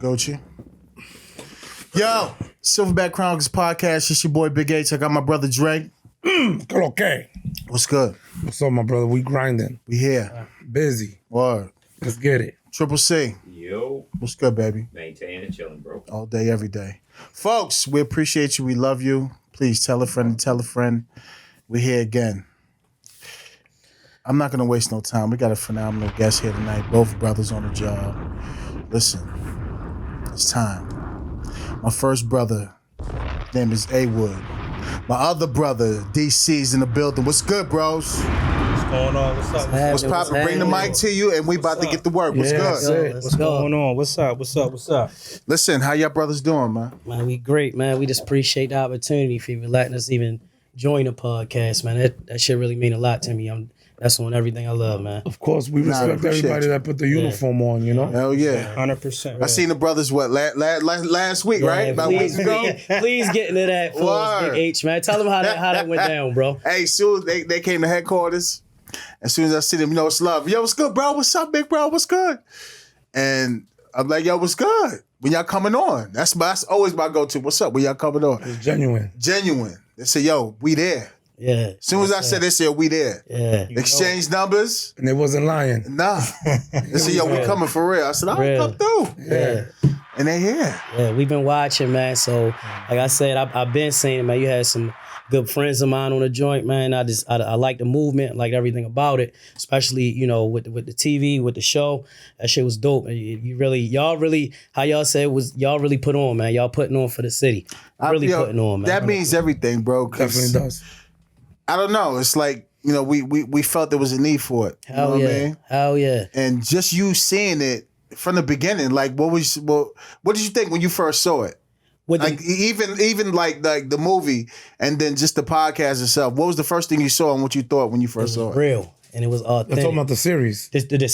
Gucci. Yo, Silverback Chronicles podcast. It's your boy Big H. I got my brother Dre. Okay. What's good? What's up, my brother? We grinding. We here. Busy. Word. Let's get it. Triple C. Yo. What's good, baby? Maintaining and chilling, bro. All day, every day. Folks, we appreciate you. We love you. Please tell a friend to tell a friend. We're here again. I'm not going to waste no time. We got a phenomenal guest here tonight. Both brothers on the job. Listen, it's time. My first brother, his name is A. Wood. My other brother, D.C.'s in the building. What's good, bros? What's going on? What's up? What's poppin'? Bring the mic to you, and we about to get to work. What's good? What's going on? What's up? Listen, how y'all brothers doing, man? Man, we great, man. We just appreciate the opportunity for you letting us even join the podcast, man. That shit really mean a lot to me. That's on everything I love, man. Of course, we respect everybody that put the uniform on, you know? Hell yeah. 100%. I seen the brothers, last week, right? About weeks ago? Please get into that for us, Big H, man. Tell them how that went down, bro. Hey, soon they came to headquarters. As soon as I see them, it's love. Yo, what's good, bro? What's up, big bro? What's good? And I'm like, yo, what's good? When y'all coming on? That's always my go-to. What's up? When y'all coming on? It's genuine. They say, yo, we there. Yeah. As soon as I said, they said, we there. Yeah. Exchange numbers. And they wasn't lying. Nah. They said, yo, we coming for real. I said, I'll come through. Yeah. And they here. Yeah, we've been watching, man. So, like I said, I've been saying it, man. You had some good friends of mine on the joint, man. I like the movement, like everything about it, especially, you know, with the TV, with the show. That shit was dope. Y'all really, how y'all said it was, y'all really put on, man. Y'all putting on for the city. Really putting on, man. That means everything, bro. Definitely does. I don't know. It's like, you know, we felt there was a need for it. You know what I mean? Hell yeah. And just you seeing it from the beginning, like what did you think when you first saw it? Even like the movie and then just the podcast itself. What was the first thing you saw and what you thought when you first saw it? Real. And it was authentic. You're talking about the series. The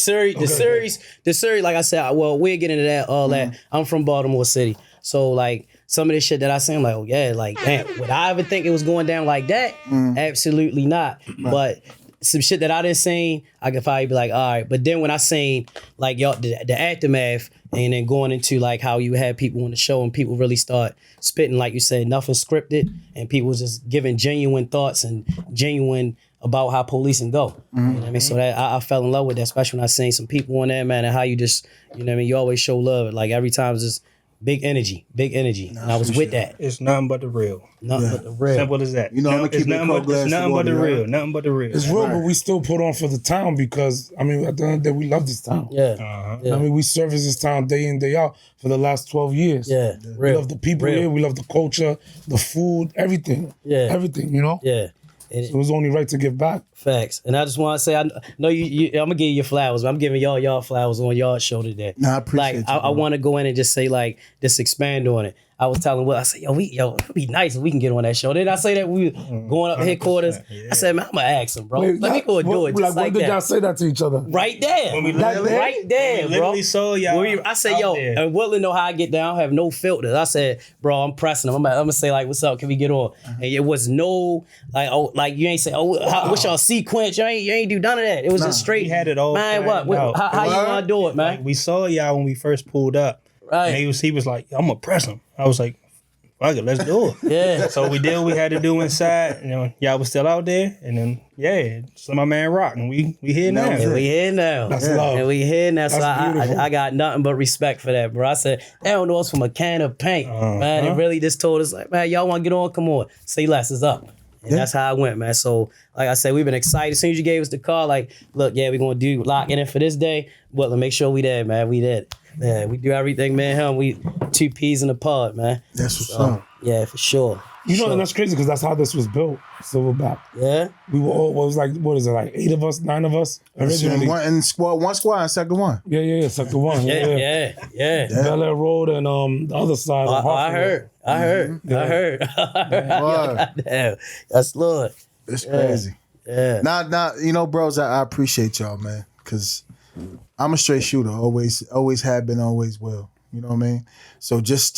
series, like I said, well, we'll get into that, all that. I'm from Baltimore City. So, like, some of this shit that I seen, I'm like, oh, yeah, like, damn, would I ever think it was going down like that? Absolutely not. But some shit that I didn't see, I could probably be like, all right. But then when I seen, like, y'all, the aftermath, and then going into, like, how you had people on the show and people really start spitting, like you said, nothing scripted, and people just giving genuine thoughts and genuine about how policing go. You know what I mean? So that I fell in love with that, especially when I seen some people on there, man, and how you just, you know what I mean? You always show love. Like, every time it's just big energy. And I was with that. It's nothing but the real. Nothing but the real. Simple as that. You know, I'm gonna keep it's nothing but the real. Nothing but the real. It's real, but we still put on for the town because, I mean, at the end of the day, we love this town. Yeah. I mean, we service this town day in, day out for the last 12 years. Yeah. We love the people here. We love the culture, the food, everything. Yeah. Everything, you know? Yeah. So it was only right to give back. Facts. And I just want to say, I know I'm going to give you your flowers, but I'm giving y'all flowers on y'all show today. No, I appreciate like, I want to go in and just say, like, just expand on it. I was telling Will, I said, it'd be nice if we can get on that show. Then I say that we going up headquarters. Yeah. I said, man, I'm going to ask him, bro. Let me go and do it just like when that. did y'all say that to each other? Right there. When we right there, bro. Literally saw y'all. I said, yo, and Will know how I get down. I have no filters. I said, bro, I'm pressing him. I'm going to say, like, what's up? Can we get on? And it was no, like, oh, like, you ain't say, what's y'all sequence? You ain't do none of that. It was just straight. We had it all. Man, how you want to do it, man? Like, we saw y'all when we first pulled up. Right. And he was like, I'm going to press him. I was like, fuck it, let's do it. Yeah. So we did what we had to do inside. You know, y'all was still out there. And then, so my man Rock. And we here now. And we here now. That's love. And we here now. So That's I got nothing but respect for that, bro. I said, they don't know us from a can of paint. Man, it really just told us, like, man, y'all want to get on? Come on. Say less, it's up. And that's how I went, man. So, like I said, we've been excited. As soon as you gave us the call, like, look, yeah, we're going to lock in for this day. But make sure we there, man. We there. Yeah, we do everything, man. We 2 peas in a pod, man. That's what's up. Yeah, for sure. You know, and that's crazy because that's how this was built, Silverback. Yeah. We were all, what was like, what is it, like 8 of us, 9 of us originally? One squad and second one. Yeah, sector one. Yeah. Bel Air Road and the other side. I heard. Damn, that's Lord. It's crazy. Yeah. Now, you know, bros, I appreciate y'all, man, because I'm a straight shooter. Always have been, always will. You know what I mean? So just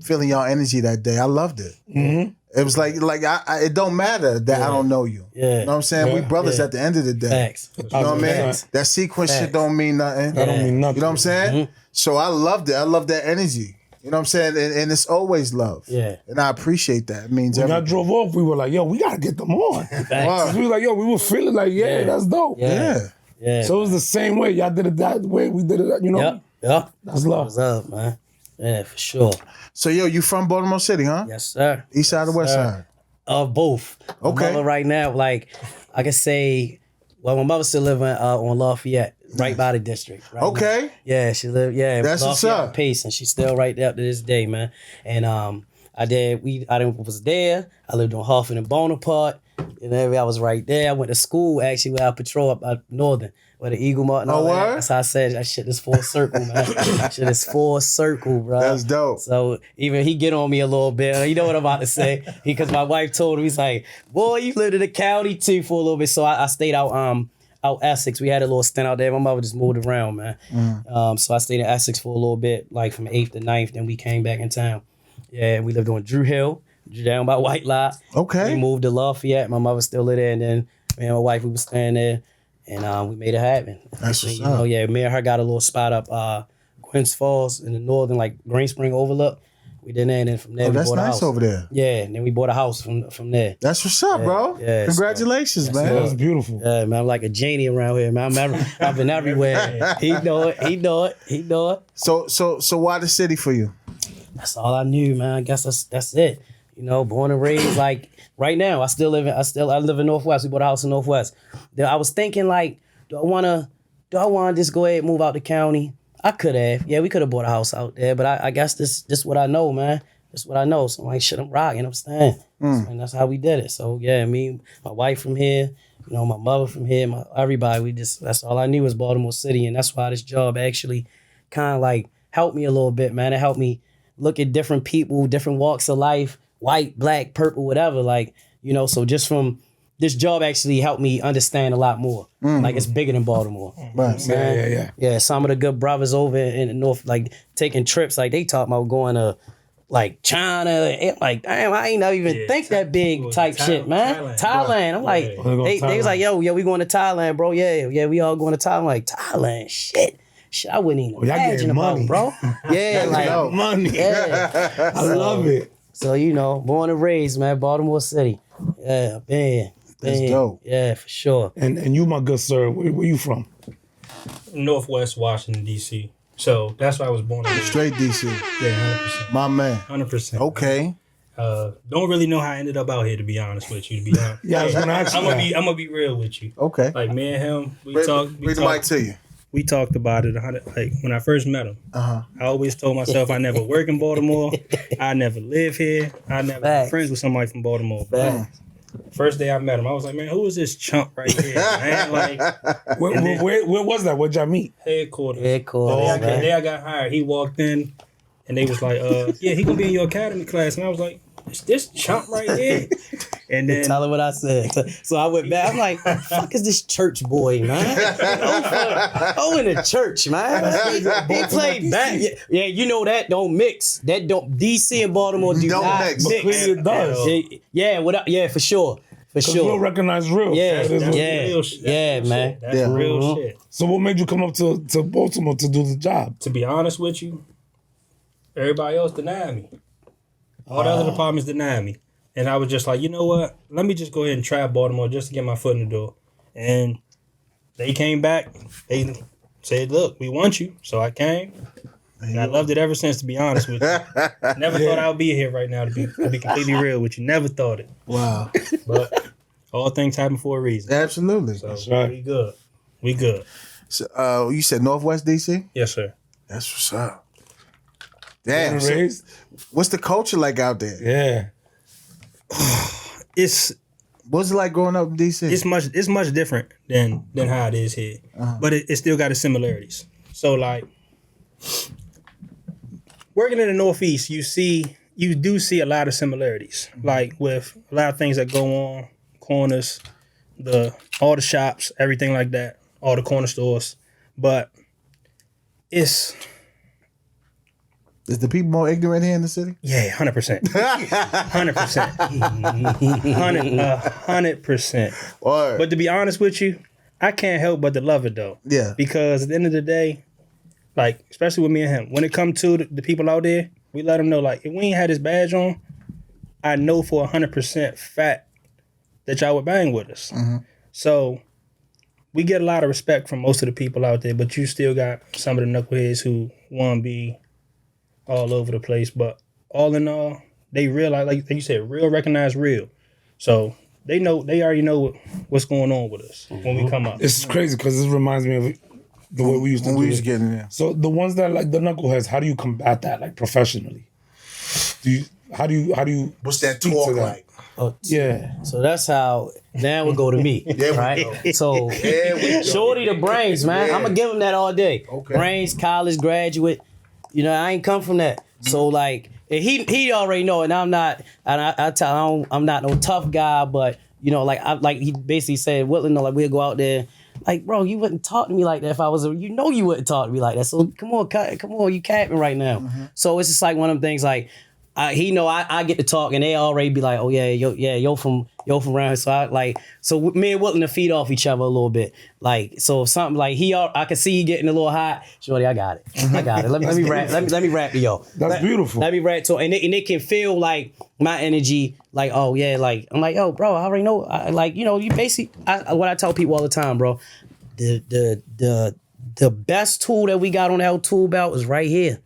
feeling y'all energy that day, I loved it. It was like it don't matter that I don't know you. Yeah. You know what I'm saying? We Yeah. brothers at the end of the day. Facts. You know what I mean? Facts. That sequence shit Facts. don't mean nothing. That don't mean nothing. You know what I'm saying? So I loved it. I love that energy. You know what I'm saying? And it's always love. Yeah. And I appreciate that. It means When I everything. drove off, we were like, yo, we gotta get them on. Wow. We were like, yo, we were feeling like, yeah, that's dope. Yeah. Yeah. Yeah. So it was the same way. Y'all did it that way. We did it, you know? Yep. Yep. That's love. What's up, man? Yeah, for sure. So yo, you from Baltimore City, huh? Yes, sir. East side or west sir. side? Both. My Okay. mother right now, like I can say, well, my mother still living on Lafayette, right by the district. Right Okay. now. Yeah, she lived. Yeah, That's what's Lafayette up. Pace, and she's still right there up to this day, man. And I was there. I lived on Hoffman and Bonaparte. And I was right there. I went to school actually where I patrol up Northern. Where the Eagle Martin. Oh, word? That's how I said that shit is full circle, man. That shit is full circle, bro. That's dope. So even he get on me a little bit. You know what I'm about to say? Because my wife told him, he's like, boy, you lived in the county too for a little bit. So I stayed out Essex. We had a little stint out there. My mother just moved around, man. So I stayed in Essex for a little bit, like from 8th to 9th. Then we came back in town. Yeah, we lived on Drew Hill, down by White Lot. Okay. We moved to Lafayette. My mother still lived there. And then me and my wife, we was staying there. And we made it happen. That's And, what's you know, up. yeah, me and her got a little spot up Quince Falls in the northern, like Green Spring Overlook. We did that, and then from there Oh, we that's bought a nice house. over there. Yeah, and then we bought a house from there. That's what's up, bro. yeah, Congratulations, so- man. Yeah, that's beautiful. Yeah, man, I'm like a genie around here, man. I've been everywhere. He know it. He know it. He know it. So why the city for you? That's all I knew, man. I guess that's it. You know, born and raised. Like right now, I live in Northwest. We bought a house in Northwest. Then I was thinking like, do I wanna just go ahead and move out the county? I could have. Yeah, we could have bought a house out there, but I guess this what I know, man. This what I know. So I'm like, shit, I'm rocking. I'm staying. And that's how we did it. So yeah, me, my wife from here, you know, my mother from here, everybody. That's all I knew was Baltimore City, and that's why this job actually kind of like helped me a little bit, man. It helped me look at different people, different walks of life, white, black, purple, whatever. Like, you know, so just from this job actually helped me understand a lot more. Like it's bigger than Baltimore. Right. Yeah. Yeah, some of the good brothers over in the north, like taking trips, like they talk about going to like China. And like, damn, I ain't never even think that big type shit, man. Thailand. I'm like, they was like, yo, we going to Thailand, bro. Yeah, we all going to Thailand. Like, Thailand, shit, I wouldn't even y'all imagine getting about, money. bro. Yeah, like, Money. yeah. I love it. So, you know, born and raised, man, Baltimore City. Yeah, man. That's dope. Yeah, for sure. And you, my good sir, where you from? Northwest Washington, D.C. So that's why I was born. Straight DC. Yeah, 100%. My man. 100%. Okay. Don't really know how I ended up out here, to be honest with you. To be honest, Yeah, I was gonna ask you that. I'm gonna be real with you. Okay. Like me and him, we Bring talked. the mic to you. We talked about it. Like when I first met him, Uh-huh. I always told myself I never work in Baltimore. I never live here. I never been Facts. friends with somebody from Baltimore. Facts. First day I met him, I was like, man, who is this chump right here? Man, like Where was that? Where'd y'all meet? headquarters. Yeah, cool. The man. day I got hired, he walked in, and they was like, yeah, he gonna be in your academy class, and I was like, is this chump right here? And then Tell her what I said. So I went back. I'm like, fuck is this church boy, man? Oh, in the church, man. He played back. Yeah, you know that don't mix. That don't. DC and Baltimore do Don't not mix. mix. Clearly it does. Yeah, for sure. For Because real sure. recognize real. Yeah, That is real. yeah. real shit. Yeah, That's man. shit. That's Yeah. real shit. So what made you come up to Baltimore to do the job? To be honest with you, everybody else denied me. All the other departments denied me. And I was just like, you know what? Let me just go ahead and try Baltimore just to get my foot in the door. And they came back. They said, look, we want you. So I came. And I loved it ever since, to be honest with you. Never thought I would be here right now, to be completely real with you. Never thought it. Wow. But all things happen for a reason. Absolutely. So That's right. we good. We good. So, you said Northwest DC? Yes, sir. That's what's up. Born Damn. and So raised? what's the culture like out there? Yeah. It's What's it like growing up in DC? it's much different than how it is here, but it still got its similarities. So like working in the Northeast, you do see a lot of similarities, like with a lot of things that go on, corners, all the shops, everything like that, all the corner stores, but it's Is the people more ignorant here in the city? Yeah, 100%. 100%. 100%. Or But to be honest with you, I can't help but to love it though. yeah. Because at the end of the day, like, especially with me and him, when it comes to the people out there, we let them know, like, if we ain't had this badge on, I know for 100% fact that y'all would bang with us. So we get a lot of respect from most of the people out there, but you still got some of the knuckleheads who want to be all over the place. But all in all, they realize, like you said, real recognize real. So they already know what's going on with us when we come up. It's crazy because this reminds me of the way we used to When do we it. was getting there. So the ones that like the knuckleheads, how do you combat that like professionally? How do you What's that speak to talk them? like? Yeah. So that's how now would go to me, right? So Shorty the brains, man. I'm gonna give him that all day. Okay. Brains, college graduate. You know, I ain't come from that. So like, and he already know, and I'm not. And I tell him I'm not no tough guy, but you know, like he basically said, Woodland, like we'll go out there. Like, bro, you wouldn't talk to me like that if I was you wouldn't talk to me like that. So come on, you capping right now. So it's just like one of them things like. He know I get to talk and they already be like, oh yeah, yo from around here. So me and Wilton to feed off each other a little bit. Like so if something like I can see he getting a little hot. Shorty, I got it. Let me rap. Let me rap to y'all. That's beautiful. Let me rap to and they can feel like my energy. Like oh yeah, like I'm like yo bro, I already know. You basically what I tell people all the time, bro. The best tool that we got on our tool belt is right here.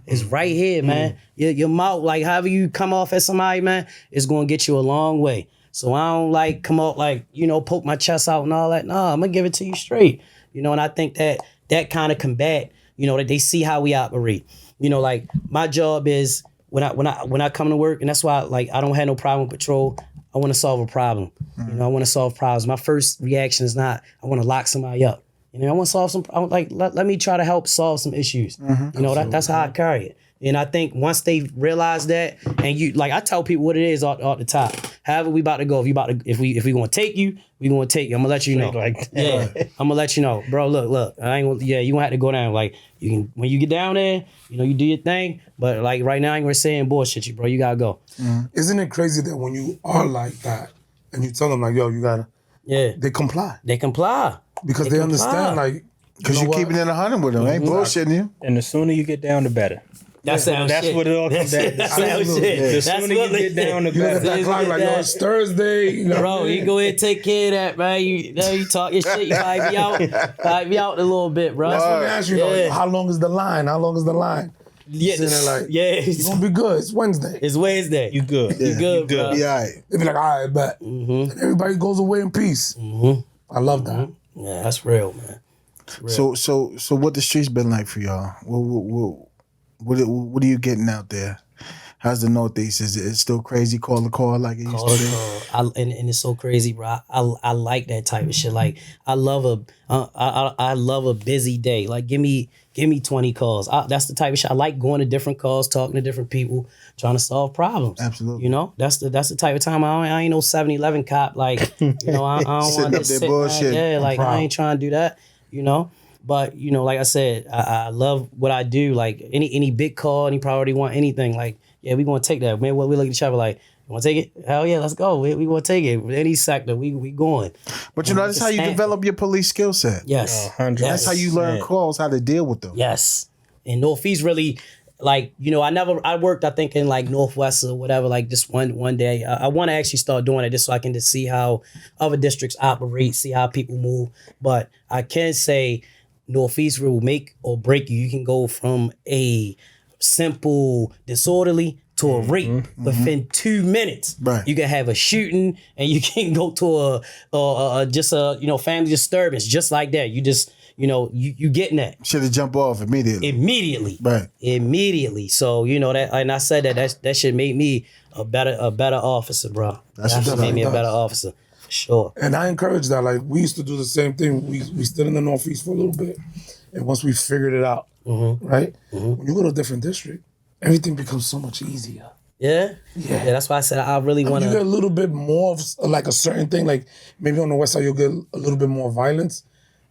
It's right here, man. Your mouth, like however you come off at somebody, man, it's gonna get you a long way. So I don't like come out like, poke my chest out and all that. No, I'm gonna give it to you straight. And I think that kind of combat, that they see how we operate. Like my job is when I come to work, and that's why I don't have no problem with patrol. I want to solve a problem. I want to solve problems. My first reaction is not I want to lock somebody up. I want to solve some. Let me try to help solve some issues. That's how I carry it. And I think once they realize that, and I tell people what it is off the top. However, we about to go. If we gonna take you, we gonna take you. I'm gonna let you know. I'm gonna let you know, bro. Look. I ain't. You gonna have to go down. You can when you get down there. You do your thing. But right now, I ain't gonna say and bullshit you, bro. You gotta go. Isn't it crazy that when you are like that and you tell them yo, you gotta. Yeah. They comply. They comply. Because they understand, because you're keeping it 100 with them, ain't bullshitting you. And the sooner you get down, the better. That's what it all comes down to. That's how shit. The sooner you get down, the you look at better. that clock it's Thursday. Bro, you go ahead and take care of that, man. You talk your shit. You might be out a little bit, bro. That's what they ask you, how long is the line? Yeah, you're gonna be good. It's Wednesday. It's Wednesday. You good. You good, bro. Be all right. They be like, all right, bet. And everybody goes away in peace. I love that. Yeah, that's real, man. So what the streets been like for y'all? What are you getting out there? How's the Northeast? Is it still crazy? Call the call like it used to be? And it's so crazy, bro. I like that type of shit. Like I love a busy day. Like give me 20 calls. That's the type of shit. I like going to different calls, talking to different people, trying to solve problems. Absolutely. That's the type of time I ain't no 7-Eleven cop. Like I don't want to sit bullshit. I ain't trying to do that. But like I said, I love what I do. Like any big call, any priority one, anything. Like yeah, we gonna take that. Man, we look at each other like, you wanna take it? Hell yeah, let's go. We gonna take it. Any sector, we going. But that's how you develop your police skill set. Yes. 100%. That's how you learn calls, how to deal with them. Yes. And Northeast really, I worked, I think, in Northwest or whatever, just one day. I want to actually start doing it just so I can just see how other districts operate, see how people move. But I can say Northeast will make or break you. You can go from a simple disorderly to a rape within 2 minutes. Right. You can have a shooting and you can go to a family disturbance just like that. You just you getting that. Should have jumped off immediately. Right. Immediately. So that, and I said that should make me a better officer, bro. That should make me a better officer. For sure. And I encourage that. We used to do the same thing. We stood in the Northeast for a little bit. And once we figured it out, right? When you go to a different district, everything becomes so much easier. Yeah? Yeah, that's why I said I really want to. You get a little bit more of a certain thing. Maybe on the West Side, you'll get a little bit more violence.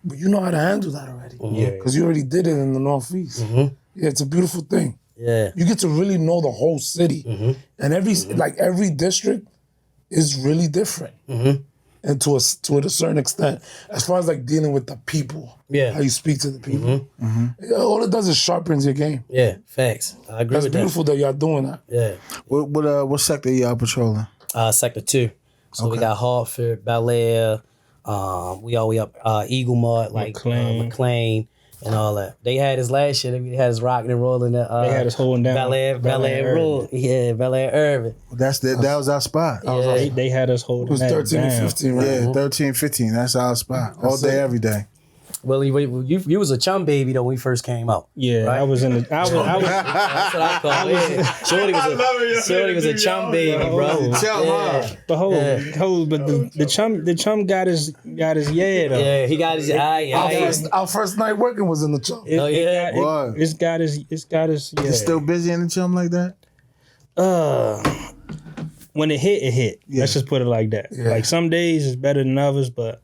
But you know how to handle that already. Yeah. Because you already did it in the Northeast. Yeah, it's a beautiful thing. Yeah. You get to really know the whole city, and every district is really different, and to a certain extent, as far as like dealing with the people, how you speak to the people. All it does is sharpens your game. Yeah, facts. I agree That's with beautiful that y'all doing that. that. What sector y'all patrolling? Sector 2. So we got Hartford, Bel Air, we all the way up Eagle Mart, like McLean and all that. They had us last year. They had us rocking and rolling. They had us holding down Bel Air Road. Yeah, Bel Air Urban. That was our spot. They had us holding It was that 13 and down. 15, right? Yeah, 13, 15. That's our spot. All day, every day. Well, you was a chum baby though when we first came out. Yeah, right? I was in the. I was. That's what I call it. Shorty was a chum baby, bro. But the chum got his yeah though. Yeah, he got his Our first night working was in the chump. Oh yeah. It's got his yeah. You still busy in the chum like that? When it hit. Yeah. Let's just put it like that. Yeah. Like some days it's better than others, but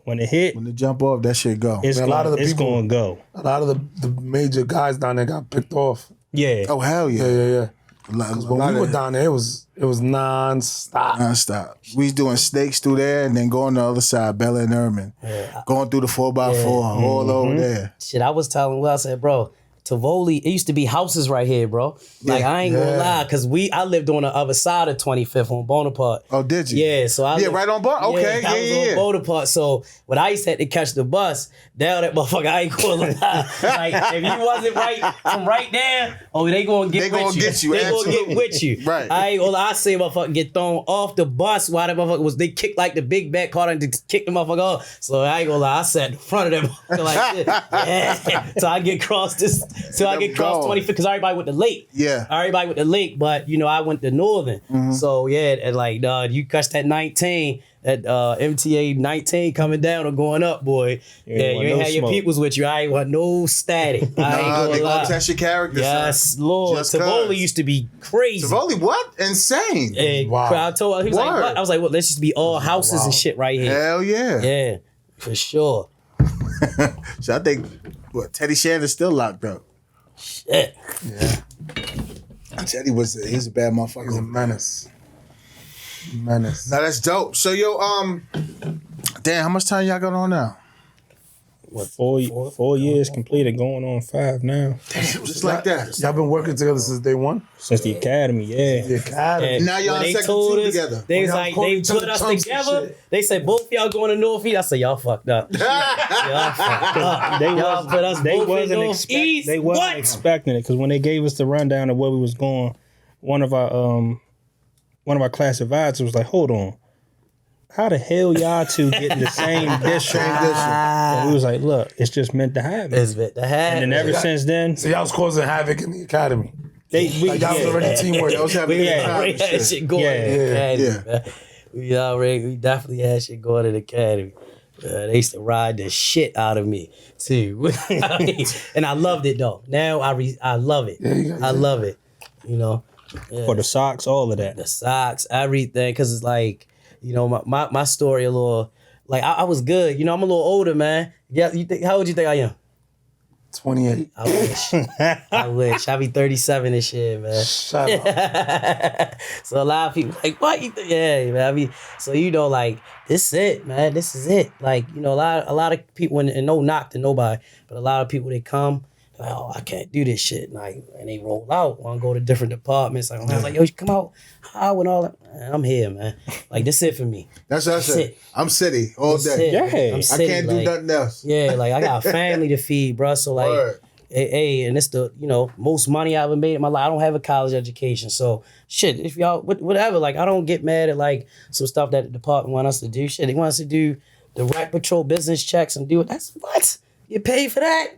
when it hit, When they jump off, that shit go. it's Man, a lot of the it's people- going to go. A lot of the major guys down there got picked off. Yeah. Oh hell yeah! Yeah. When When we were down there, it was non-stop. Non-stop. We was doing snakes through there and then going to the other side, Bella and Erman. Going through the 4x4, all over there. Shit, I was telling Will, I said, bro, Tivoli, it used to be houses right here, bro. Like, I ain't gonna lie, because I lived on the other side of 25th on Bonaparte. Oh, did you? Yeah, so I lived, right on Bonaparte? Okay, I was on Bonaparte. So when I used to have to catch the bus, down that motherfucker, I ain't gonna lie. Like, if you wasn't right there, they gonna get with you. They gonna get with you. Right. I ain't gonna lie, I say motherfucker get thrown off the bus while that motherfucker they kicked like the big back car and kicked the motherfucker off. So I ain't gonna lie, I sat in front of that motherfucker like this. Yeah. So I get crossed 25th because everybody went to Lake. Yeah. Everybody went to Lake, but I went to Northern. So yeah, and like you catch that 19, that MTA 19 coming down or going up, boy. Yeah, you ain't had your peoples with you. I ain't want no static. I ain't They gonna lie. gonna test your character. Yes, son. Lord. Just Tivoli 'cause. used to be crazy. Tivoli, what? Insane. And Wow. I told he was like, Word. what? I was like, well, let's just be all houses and shit right here. Hell yeah. Yeah, for sure. So I think Teddy Shander's still locked up. Shit. Teddy he's a bad motherfucker. He's a menace. Menace. Now that's dope. So yo, damn, how much time y'all got on now? What 4 years completed, going on 5 now Just like that. Y'all been working together since day one? since the academy. Yeah. The academy. And Now y'all when in they second told two us, together. they was When y'all like, called they each other put us chunks and together. shit. They said both y'all going to Northeast. I said, y'all fucked up. Y'all fucked up. Y'all put us They both in wasn't Northeast. they wasn't What? expecting it because when they gave us the rundown of where we was going, one of our class advisors was like, "Hold on, how the hell y'all two get in the same district?" And we was like, "Look, it's just meant to happen." It's meant to happen. And then ever since then, So y'all was causing havoc in the academy. we Y'all was already teamwork. Y'all was having a good time We and had shit. shit going in the academy, man. We definitely had shit going in the academy. They used to ride the shit out of me too, and I loved it though. Now I love it. I love it. You know, for the socks, all of that. the socks, everything, because it's like, my story a little like I was good. I'm a little older, man. Yeah, how old you think I am? 28. I wish. I wish. I be 37 this year, man. Shut up. So a lot of people like, what you think? Yeah, man. I mean, so like, this is it, man. This is it. Like, a lot of people, and no knock to nobody, but a lot of people, they come, like, oh, I can't do this shit. And they roll out, want to go to different departments. Like, I was like, yo, you come out, how and all that. Man, I'm here, man. Like, this it for me. That's what I said. it. I'm city all This day. it. Yeah. I'm I city, can't do like, nothing else. yeah, like I got a family to feed, bro. So like, Word. hey, and it's the most money I ever made in my life. I don't have a college education, so shit. If y'all whatever, like I don't get mad at like some stuff that the department want us to do. Shit, they want us to do the rec patrol business checks and do it. That's what. You paid for that?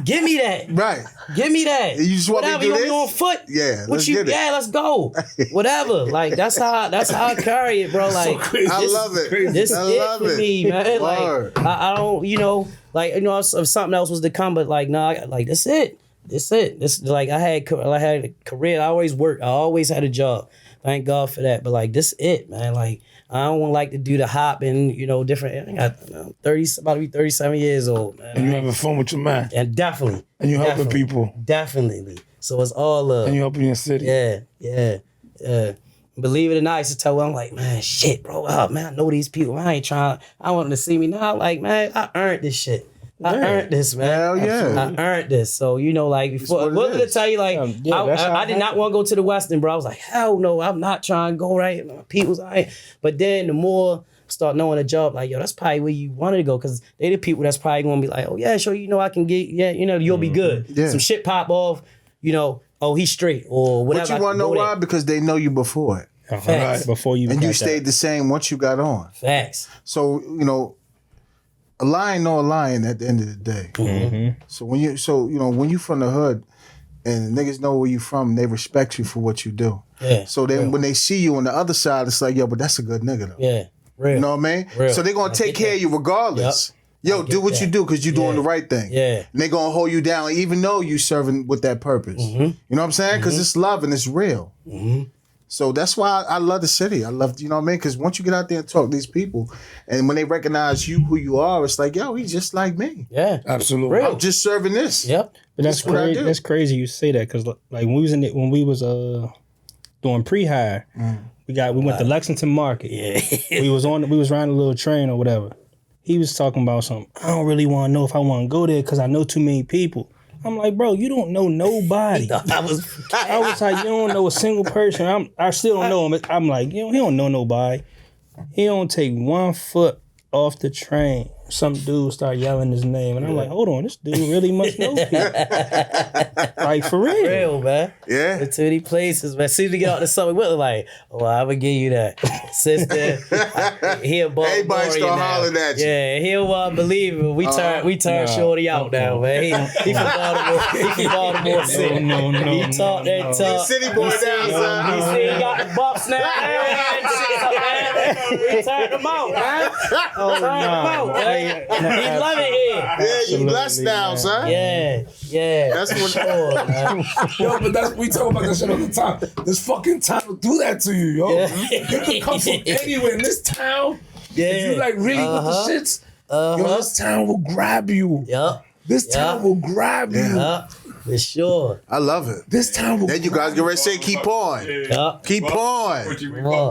Give me that. Right. Give me that. You just want me to Whatever, do you want this? me on foot? Yeah, What let's you? get it. Yeah, let's go. Whatever. Like that's how I carry it, bro. Like I love it. this I is it love for it. me, man. Word. Like I don't, if something else was to come, but like nah, like that's it. That's it. This like I had a career. I always worked. I always had a job. Thank God for that. But like this it, man. Like I don't like to do the hop and, different. I got 30, about to be 37 years old, man. And you having fun with your man. And definitely. And you helping people. Definitely. So it's all love. And you helping your city. Yeah. Believe it or not, I used to tell her, I'm like, man, shit, bro. Oh, man, I know these people. I want them to see me now. Like, man, I earned this shit. I earned this, man. Hell yeah. I earned this. So, before, what did I tell you? Like, I did not want to go to the Western, bro. I was like, hell no, I'm not trying to go right. My people's all right. But then the more I start knowing a job, like, yo, that's probably where you wanted to go. Because they the people that's probably going to be like, oh, yeah, sure, I can get, you'll be good. Yeah. Some shit pop off, oh, he's straight or whatever. But you want to know why? Because they know you before it. Right, before you. And you stayed the same once you got on. Facts. So, a lion know a lion at the end of the day. Mm-hmm. So when you from the hood and niggas know where you from, they respect you for what you do. Yeah. So then when they see you on the other side, it's like, yo, but that's a good nigga though. Yeah. Real. You know what I mean? Real. So they're gonna take care of you regardless. Yo, do what you do because you're doing the right thing. Yeah. And they're gonna hold you down even though you serving with that purpose. Mm-hmm. You know what I'm saying? Because it's love and it's real. Mm-hmm. So that's why I love the city. I love, you know what I mean? Because once you get out there and talk to these people, and when they recognize you, who you are, it's like, yo, he's just like me. Yeah. Absolutely. Real. I'm just serving this. Yep. But that's what I crazy. do. That's crazy you say that because like when we was doing pre-hire, we went to Lexington Market. Yeah. we was riding a little train or whatever. He was talking about something. I don't really want to know if I want to go there because I know too many people. I'm like, bro, you don't know nobody. I was like, you don't know a single person. I still don't know him. I'm like, he don't know nobody. He don't take 1 foot off the train. Some dude start yelling his name, and I'm like, hold on, this dude really must know people. Like, for real. Real, man. Yeah. To these places, man. As soon as we get out to something, we're like, oh, I'm going to give you that. Sister, he a Baltimore. Everybody start hollering at you. Yeah, he'll believe it. We turn Shorty out now, man. He from Baltimore. He from Baltimore City. No. He talk that talk. City boy down, son. He see he got the bucks now. We turned him out, man. Turned him out, man. He love it here. Yeah, you blessed now, son. Yeah. That's what. Sure, man. Yo, but we talk about that shit all the time. This fucking town will do that to you, yo. Yeah. You can come from anywhere in this town. Yeah. If you like really with the shits, yo, this town will grab you. Yup. This town will grab you. Yup. For sure. I love it. This town will. Then you guys get ready to say, keep on. Yup. Keep on.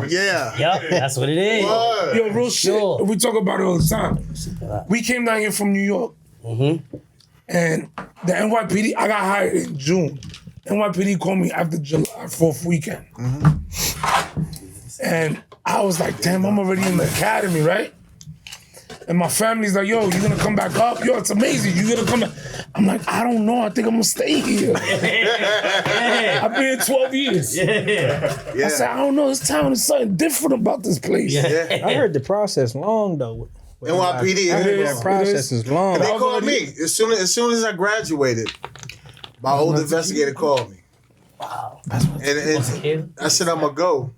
Yeah. Yup. That's what it is. Word. Yo, real Sure. shit. We talk about it all the time. We came down here from New York. Mm-hmm. And the NYPD, I got hired in June. NYPD called me after July 4th weekend. And I was like, damn, I'm already in the academy, right? And my family's like, yo, you gonna come back up? Yo, it's amazing. You gonna come back? I'm like, I don't know. I think I'm gonna stay here. I've been here 12 years. I said, I don't know. This town is something different about this place. I heard the process long though. NYPD. I It heard is. that process is long. And they called me as soon as I graduated. My old investigator called me. Wow. And I said I'm gonna go,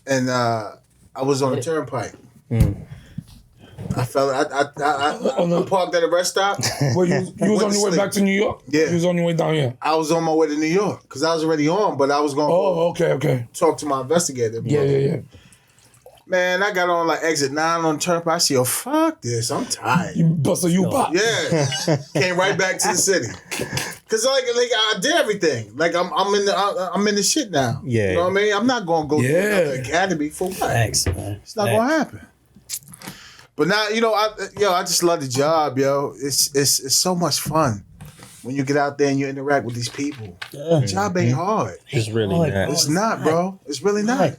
and I was on the turnpike. I parked at a rest stop. Well, you was on your way back to New York? Yeah. You was on your way down here? I was on my way to New York because I was already on, but I was going to okay. talk to my investigator. Yeah. Man, I got on like exit 9 on the turnpike. I see, oh, fuck this. I'm tired. You bust a U-pop. Yeah. Came right back to the city. Cause like I did everything. Like I'm in the shit now. Yeah. You know what I mean? I'm not gonna go to another academy for what? Thanks, man. It's not gonna happen. But now, I just love the job, yo. It's so much fun when you get out there and you interact with these people. The job ain't hard. It's really not. It's not, bro. It's really not.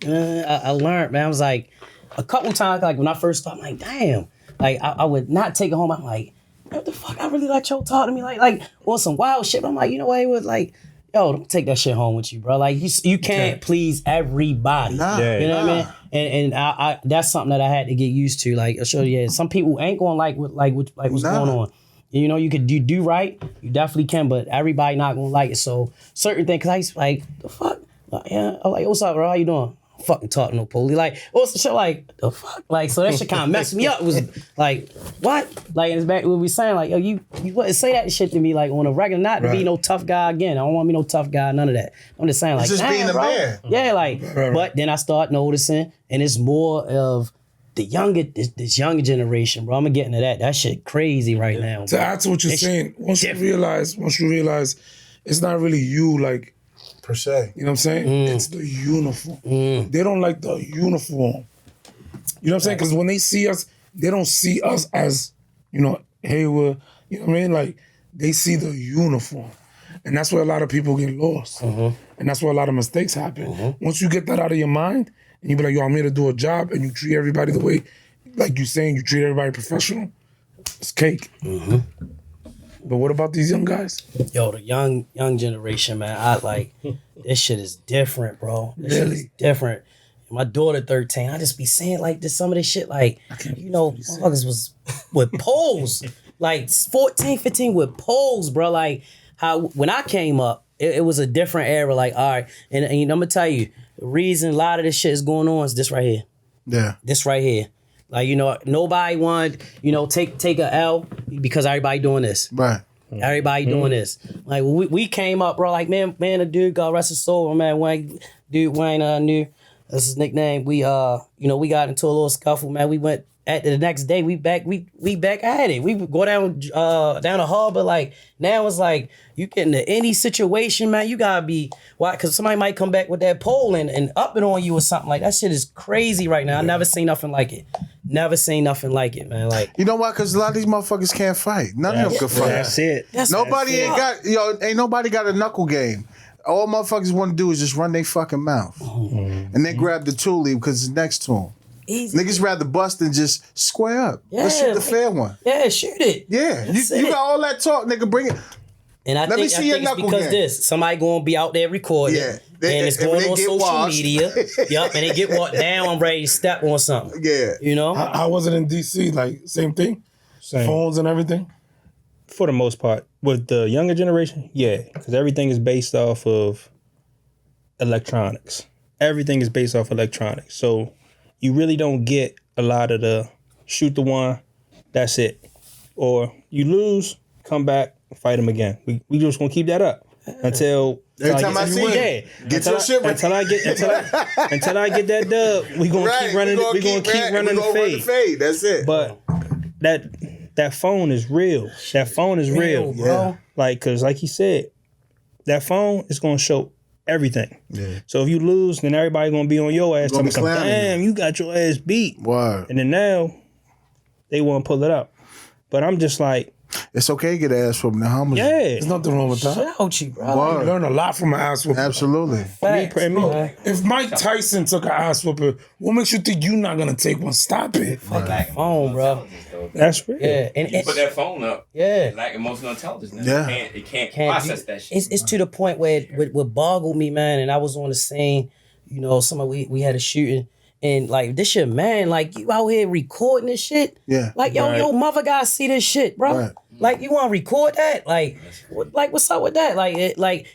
I learned, man. I was like, a couple times, like when I first started, I'm like, damn. Like I would not take it home. I'm like, what the fuck? I really let y'all talk to me like or some wild shit. But I'm like, you know what? It was like, yo, don't take that shit home with you, bro. Like you can't please everybody. Nah. You know what I mean? And I that's something that I had to get used to. Like, some people ain't gonna like what's going on. You know, you could do right, you definitely can, but everybody not gonna like it. So certain things, cause I used to like, the fuck? Yeah, I'm like, what's up, bro? How you doing? fucking talk to no police. Like, what's the shit like? The fuck? Like, so that shit kind of messed me up. It was like, what? Like, it's back what we saying, like, yo, you wouldn't say that shit to me, like, on a regular, not to be no tough guy again. I don't want to be no tough guy, none of that. I'm just saying, like, It's just being a bro. man. Yeah, like, but then I start noticing, and it's more of this younger generation, bro. I'm gonna get into that. That shit crazy right now. To add to what you're saying, once you realize it's not really you, like, Per se. you know what I'm saying? It's the uniform. They don't like the uniform. You know what I'm saying? Because when they see us, they don't see us as, you know, hey, we're, you know what I mean? Like, they see the uniform. And that's where a lot of people get lost. And that's where a lot of mistakes happen. Once you get that out of your mind, and you be like, yo, I'm here to do a job, and you treat everybody the way, like you saying, you treat everybody professional, it's cake. But what about these young guys? Yo, the young generation, man, I like, this shit is different, bro. This shit is different. My daughter 13, I just be saying like this, some of this shit, like, you know, motherfuckers was with poles, like 14, 15 with poles, bro. Like, how when I came up, it was a different era, like, all right, and I'm gonna tell you, the reason a lot of this shit is going on is this right here. Yeah. This right here. Like, you know, nobody wanted, you know, take a L because everybody doing this. Right. Everybody doing this. Like, we came up, bro, like, man, a dude, God rest his soul, man, Wayne knew, that's his nickname. We, you know, we got into a little scuffle, man. We went, at the next day, we back at it. We would go down the harbor, like, now it's like, you get into any situation, man, you gotta be, why? Because somebody might come back with that pole and up it on you or something. Like, that shit is crazy right now. I never seen nothing like it. Never seen nothing like it, man. Like, You know why? Because a lot of these motherfuckers can't fight. None of them can fight. That's it. Ain't nobody got a knuckle game. All motherfuckers want to do is just run their fucking mouth. And then grab the tule because it's next to them. easy. Niggas rather bust than just square up. Let's shoot the fair one. Yeah, shoot it. Yeah, you got all that talk, nigga. Bring it. And I Let me think, see your it's knuckle because game. somebody gonna be out there recording, Yeah. and it's going they on get social washed. media. Yup, and they get walked down. I'm ready to step on something. Yeah. You know. I wasn't in D.C. Like, same thing? Same. Phones and everything? For the most part. With the younger generation, yeah. Because everything is based off of electronics. Everything is based off electronics. So you really don't get a lot of the shoot the one, that's it. Or you lose, come back, fight them again. We just gonna keep that up until Every time I see you, get your shit right. until I get that dub. We gonna keep running. We gonna keep running the fade. That's it. But that phone is real. That phone is real, bro. Like, cause like he said, that phone is gonna show everything. Yeah. So if you lose, then everybody gonna be on your ass. Gonna be Damn, clowning you got your ass beat. Word. And then now they want to pull it up. But I'm just like, It's okay to get an ass whooping. How much? yeah. There's nothing wrong with that. Shout out you, bro. You Word. learn a lot from an ass whooping. Absolutely. Facts, Me- bro. If Mike Tyson took an ass whooping, what makes you think you're not gonna take one? Stop it. Fucking phone, bro. That's real. Yeah, and You put that phone up. yeah. Lack emotional intelligence. Now. Yeah. It can't Can't process do- that shit. It's to the point where it boggled me, man. And I was on the scene, you know, we had a shooting, and like this shit, man, like you out here recording this shit. Yeah. Like yo, Right. your mother gotta see this shit, bro. Right. Like you want to record that? Like what's up with that?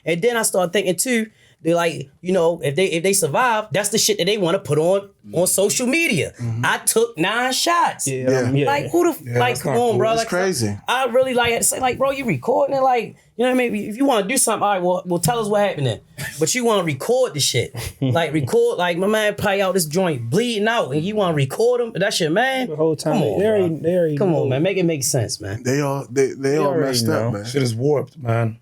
And then I started thinking too. They're like, you know, if they survive, that's the shit that they want to put on social media. I took 9 shots. Yeah. Like who the like come on, bro? It's Like, crazy. I really like to say, like, bro, you recording it, like, you know what I mean? If you want to do something, all right, well, tell us what happened then. But you want to record the shit, like record, like my man probably out this joint bleeding out, and you want to record him. That's your man. The whole time. Come on, they already Come know. on, man, make it make sense, man. They all already messed know. up, man. Shit is warped, man.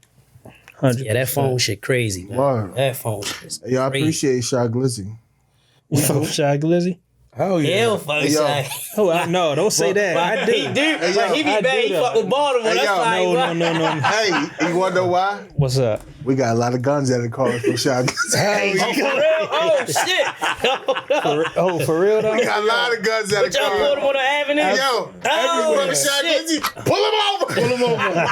100%. Yeah, that phone shit crazy, man. Word. That phone shit is Yeah, I crazy. appreciate Shy Glizzy. Shy Glizzy? Hell yeah. Hell, fuck, yo. Shy. Oh, no, don't say that. I do. He do, Hey, but yo, he be I bad. do He though. fuck with Baltimore. Hey, That's yo, like, No. Hey, you wanna know why? What's up? We got a lot of guns at the car from Shy Glizzy. Oh, for real? Oh, shit. For real though? We got a lot of guns at the But y'all put him car. on the avenue? Yo, Oh, everywhere. Shy shit. Glizzy, pull him over. Pull him over.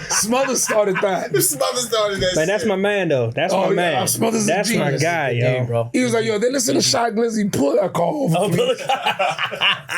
Smothers started that. His mother started that Man, that's shit. my man though. That's Oh, my yeah, man. Smothers is That's my genius. guy, Yeah, yo. bro. He was like, yo, they listen to Shy Glizzy, pull that car over. over for me.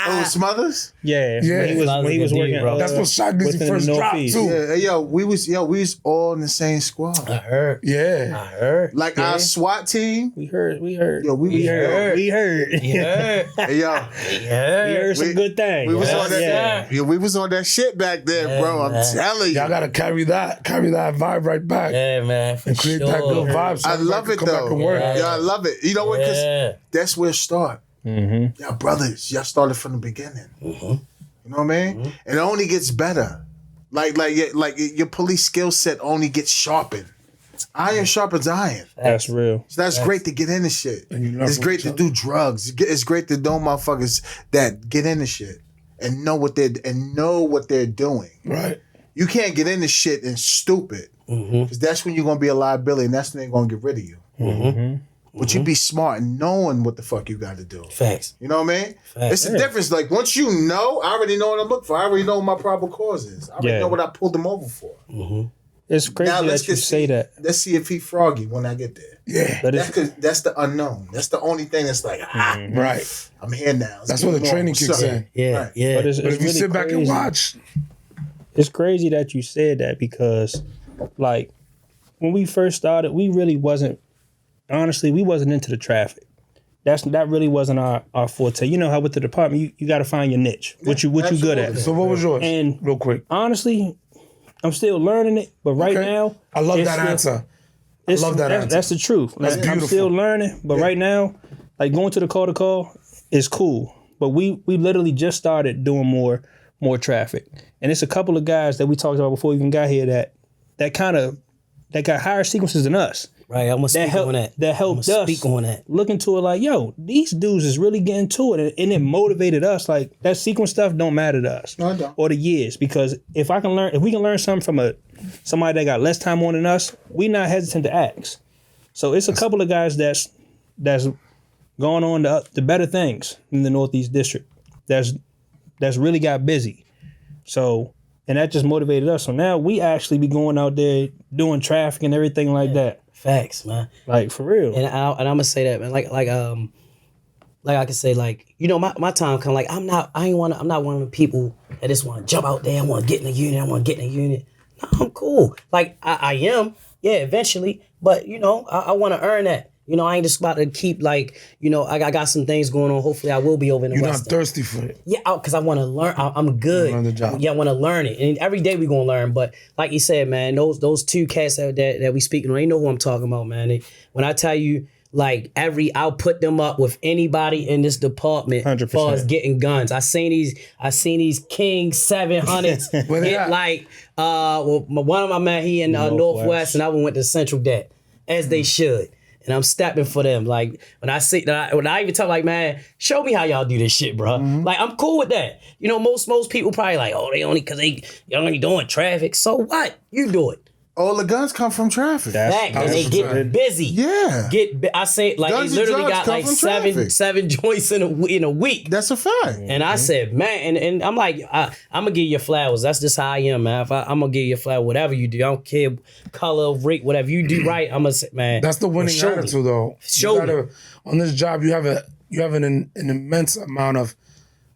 Oh, Smothers? Yeah, Yeah. when he was working. bro. That's what shocked me when within he first the dropped Northeast. too. Yeah, we was all in the same squad. I heard. Yeah. I heard. Like our SWAT team. We heard. Yo, we heard. We heard. Yeah. Hey, yo, We heard some good things. we was Yes, on that. yeah. Yeah, we was on that shit back then, Yeah, bro. I'm man. telling you. Y'all gotta carry that vibe right back. Yeah, man. For And create sure. that good vibe. So I everybody love can it come back though. and work. Yeah, I love it. You know what? Because Yeah. that's where it start. Mm-hmm. Y'all brothers, y'all started from the beginning. You know what I mean? And it only gets better. Like your police skill set only gets sharpened. Iron sharpens iron. That's real. So that's great to get into shit. And you learn It's from great each to other. do drugs. It's great to know motherfuckers that get into shit and know what they're doing. Right. You can't get into shit and stupid because that's when you're gonna be a liability and that's when they're gonna get rid of you. But you be smart and knowing what the fuck you got to do. Facts. You know what I mean? Facts. It's the difference. Like once you know, I already know what I'm looking for. I already know what my probable cause is. I already know what I pulled them over for. It's crazy that you say that. Let's see if he froggy when I get there. Yeah. But That's it's, 'cause that's the unknown. That's the only thing that's like, Right. I'm here now. Let's That's get where the more. training What's kicks up? in. Yeah. Right. Yeah. but it's But if you really sit back and crazy. watch, It's crazy that you said that because, like, when we first started, we really wasn't. Honestly, we wasn't into the traffic. That really wasn't our forte. You know how with the department, you got to find your niche. What you good at. absolutely. so what was yours? And- real quick. Honestly, I'm still learning it, but right Okay. now, I love it's that still- answer. I love that answer. That's the truth. That's I'm beautiful. still learning, but right now, like going to the call is cool. But we literally just started doing more traffic, and it's a couple of guys that we talked about before we even got here that got higher sequences than us. Right. I'm gonna speak on that. That helped us Speak on that. look into it like, yo, these dudes is really getting to it, and it motivated us. Like that sequence stuff don't matter to us, No, it don't. or the years, because if we can learn something from somebody that got less time on than us, we not hesitant to ask. So it's a couple of guys that's going on the better things in the Northeast District. That's really got busy. So and that just motivated us. So now we actually be going out there doing traffic and everything like that. Facts, man. Like for real. And I'm gonna say that, man. Like I can say, like, you know, my time come. Like I'm not one of the people that just want to jump out there. I want to get in the unit. No, I'm cool. Like I am, yeah, eventually. But you know, I want to earn that. You know, I ain't just about to keep like, you know, I got some things going on. Hopefully, I will be over in the You're not West. thirsty for it. Yeah, because I want to learn. I'm good. Learn the job. Yeah, I want to learn it, and every day we gonna learn. But like you said, man, those two cats that we speaking on, they know who I'm talking about, man. When I tell you, like I'll put them up with anybody in this department 100%. as far as getting guns. I seen these King 700s Where they get at? like one of my man, he in Northwest, and I went to Central Det, as they should. And I'm stepping for them. Like when I even tell like, man, show me how y'all do this shit, bro. Like I'm cool with that. You know, most people probably like, oh, they only only doing traffic. So what? You do it. All the guns come from traffic. Fact, and they get busy. Yeah. I say like Guns they and literally drugs got come like from traffic. seven joints in a week. That's a fact. And I said, man, and I'm like, I'm gonna give you flowers. That's just how I am, man. I'm gonna give you a flower, whatever you do. I don't care color, rate, whatever you do right. I'm gonna say, man. That's the winning show me. attitude, though. Show me. On this job, you have an immense amount of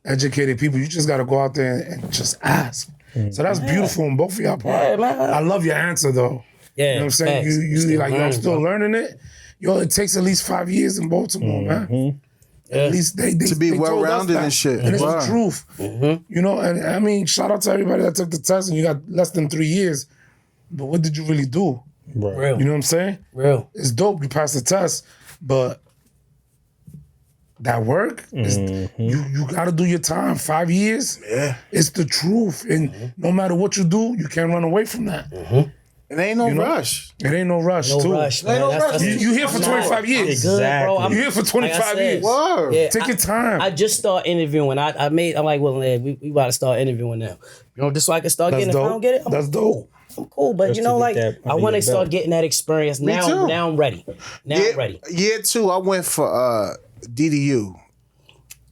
educated people. You just gotta go out there and just ask. So that's beautiful on both of y'all part. Yeah, man. I love your answer, though. Yeah, You know what I'm saying? facts. You Still like, yo, I'm learning, still bro. learning it. Yo, it takes at least 5 years in Baltimore, man. At least they To be they told us well-rounded that. and shit. And it's Wow. the truth. You know, and I mean, shout out to everybody that took the test and you got less than 3 years. But what did you really do? Real, You know what I'm saying? real. It's dope. You passed the test, but that work is you got to do your time. 5 years. Yeah. It's the truth, and no matter what you do, you can't run away from that. It ain't no know? rush. It ain't no rush. No too. rush, man. no That's- rush. that's- You here for 25 years. Good, bro. Exactly. You here for 25 like I said, years. Word. Yeah, Take your time. I just start interviewing. I'm like, well, man, we about to start interviewing now. You know, just so I can start That's getting. If I dope. don't get it, That's dope. I'm cool. But Just you to know, get like that I under want to your start belt. getting that experience too. now. I'm ready. Now I'm ready. Year 2, I went for DDU.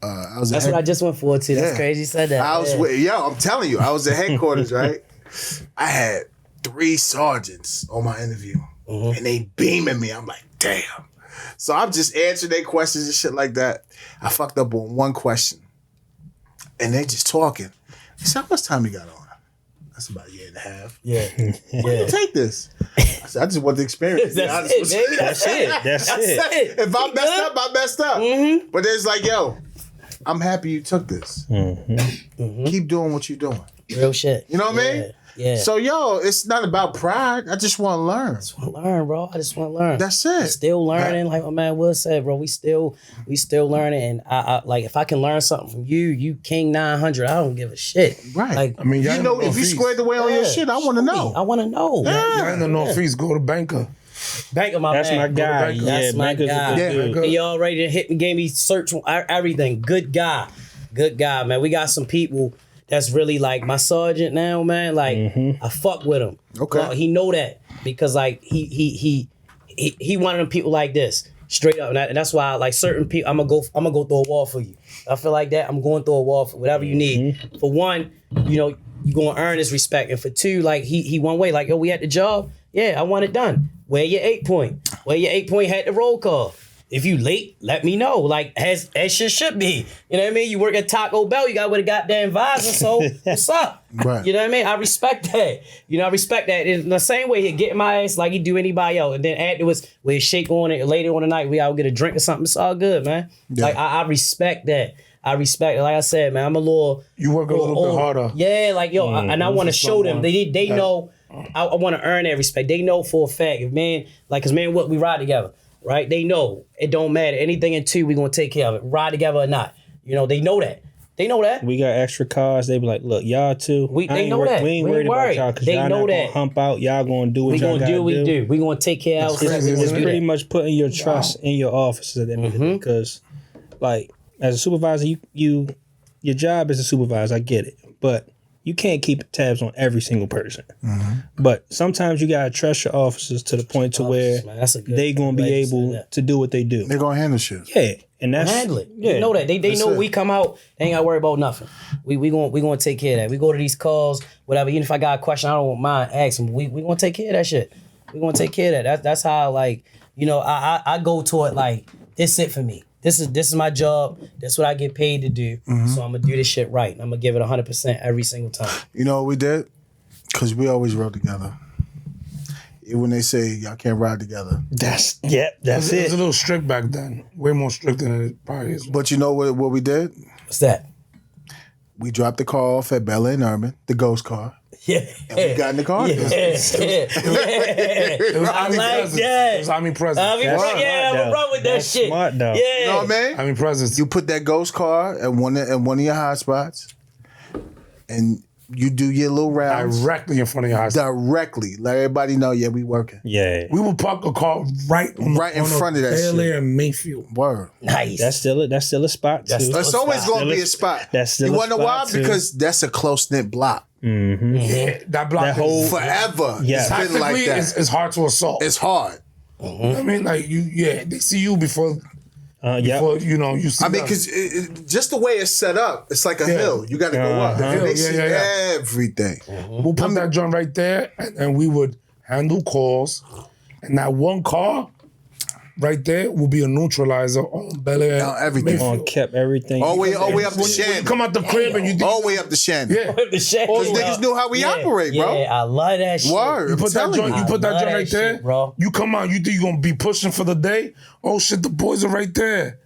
I was That's what I just went for too. That's Yeah. crazy. You said that. I was Yeah. with, I'm telling you, I was at headquarters, right? I had 3 sergeants on my interview, and they beaming me. I'm like, damn. So I'm just answering their questions and shit like that. I fucked up on one question. And they just talking. They said, how much time you got on? That's about a year and a half. Yeah. Why you take this? I said, I just want the experience. That's it, baby. That's it. That's it. If I messed up, I messed up. Mm-hmm. But it's like, yo, I'm happy you took this. Mm-hmm. Keep doing what you're doing. Real shit. You know what I mean? Yeah. So, yo, it's not about pride. I just want to learn. I just want to learn, bro. I just want to learn. That's it. Still learning, like my man Will said, bro. We still learning, and I like if I can learn something from you, you King 900. I don't give a shit. Right. Like, I mean, You know, if you squared away on your shit, I want to know. I want to know. y'all in the Northeast, go to Banker. Bank of my That's man. my guy. Banker. Yeah, That's my Banker's a guy. good dude. He already hit and gave me search on everything. Good guy, man. We got some people that's really like my sergeant now, man. Like I fuck with him. Okay. Well, he know that because like he one of them people like this straight up, and that's why like certain people I'm gonna go through a wall for you. I feel like that I'm going through a wall for whatever you need. For one, you know you gonna earn his respect, and for two, like he one way like yo we at the job. Yeah, I want it done. Where your 8 point? Where your 8 point had the roll call? If you late, let me know. Like as shit should be. You know what I mean? You work at Taco Bell, you got with a goddamn visor. So what's up? Right. You know what I mean? I respect that. You know, I respect that. In the same way he get my ass like he do anybody else. And then afterwards, we shake on it later on the night, we all get a drink or something. It's all good, man. Yeah. Like I respect that. I respect it. Like I said, man, I'm a little. You work a little bit harder. Yeah, like yo, and I want to show them. They know. I want to earn that respect. They know for a fact. If man, like, cause man, what we ride together, right? They know it don't matter. Anything in two, we gonna take care of it. Ride together or not. You know, they know that. They know that. We got extra cars. They be like, look, y'all too. They know that. We ain't worried about y'all because They y'all know not that. gonna hump out. Y'all gonna do what We y'all gonna do what we do. We gonna take care of That's crazy, ourselves. It's isn't it? pretty much putting your trust in your officers at the end of the day. Because, like, as a supervisor, your job as a supervisor, I get it, but you can't keep tabs on every single person. But sometimes you gotta trust your officers to the point to where Man, that's a good they gonna be way to say able that. to do what they do. They're going to handle shit. Yeah, and that's Handle it. Yeah, You know that. They know it. we come out, they ain't gotta worry about nothing. We gonna take care of that. We go to these calls, whatever. Even if I got a question, I don't mind asking. We gonna take care of that shit. We gonna take care of that. That's how like, you know, I go to it like this it for me. This is my job. That's what I get paid to do. So I'm gonna do this shit right. I'm gonna give it 100% every single time. You know what we did? Because we always rode together. Even when they say y'all can't ride together. that's It was it. a little strict back then. Way more strict than it probably is. But you know what we did? What's that? We dropped the car off at Bel Air and Urban, the ghost car. Yeah. And we got in the car. Yeah. It was I like omnipresent. that. It was omnipresent. I'm That's run smart, with that That's shit. smart, though. Yeah. You know what I mean? Omnipresent. You put that ghost car at one of your hot spots, and you do your little rounds Directly in front of your house. directly. Let everybody know, yeah, we working. Yeah, We would park a car right in front of that Bel shit. Air and Mayfield. Word. Nice. that's still a spot too. That's It's Still a always spot. going to be Still a spot. that's still You a want to know why? spot, too. Because that's a close-knit block. Yeah, that block That whole- is, Forever. Yeah. It's been like tactically, that. it's hard to assault. It's hard. I mean, like they see you before yeah. you see I mean, them. because just the way it's set up, it's like a hill. You got to go up. And Hill, they yeah, see yeah. everything. We'll put that joint right there, and we would handle calls. And that one car right there will be a neutralizer on Bel Air. On everything. Mayfield. On kept everything. All the way up to When you Shannon. come out the crib and you think, All the way up to Shannon. yeah, The shit. Because niggas knew how we operate, bro. Yeah, I love that shit. Word. you I'm put that telling joint, you. you put that love joint that right there, shit, bro. you come out, you think you're gonna be pushing for the day. Oh shit, the boys are right there.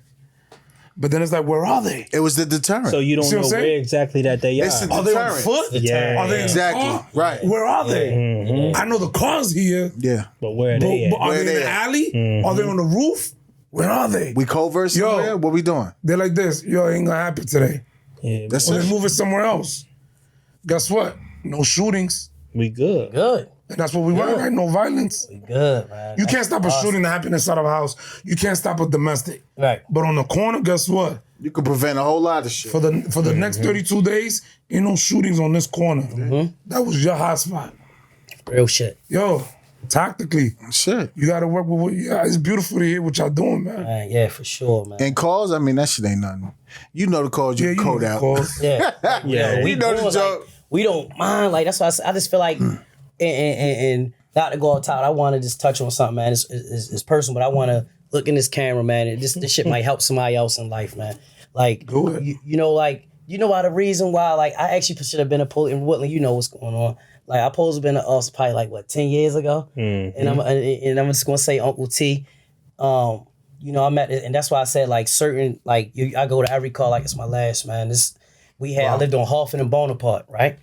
But then it's like, where are they? It was the deterrent. So you don't See what know I'm saying? where exactly that they It's are. the Are they on deterrent. foot? Yeah. Are they in Exactly. the car? Right. Where are they? I know the car's here. Yeah. But where are But, they but at? are Where they in they the at? alley? Are they on the roof? Where are they? We covert somewhere? What we doing? They're like this. Yo, it ain't gonna happen today. Yeah, That's Or it. they move it somewhere else. Guess what? No shootings. we good. Good. And that's what we want, right? No violence. Good, man. You can't stop a shooting to happen inside of a house. You can't stop a domestic. Right. But on the corner, guess what? You could prevent a whole lot of shit. For the next 32 days, ain't no shootings on this corner. That was your hot spot. Real shit. Yo, tactically, Shit. you gotta work with what it's beautiful to hear what y'all doing, man. Man, yeah, for sure, man. And calls, I mean, that shit ain't nothing. You know the calls you Yeah, can you code know the out. calls. Yeah. Yeah. we You know the going, joke. like, we don't mind. Like, that's why I just feel like, and not to go off top, I want to just touch on something, man. It's personal, but I want to look in this camera, man. And this shit might help somebody else in life, man. Like, you know, like, you know why the reason why, like, I actually should have been a police in Woodland. You know what's going on. Like, I supposed to have been an officer probably like, what, 10 years ago? Mm-hmm. And I'm just going to say Uncle T. You know, and that's why I said, like, certain, like, I go to every call like it's my last, man. I lived on Hoffman and Bonaparte, right?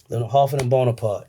Lived on Hoffman and Bonaparte.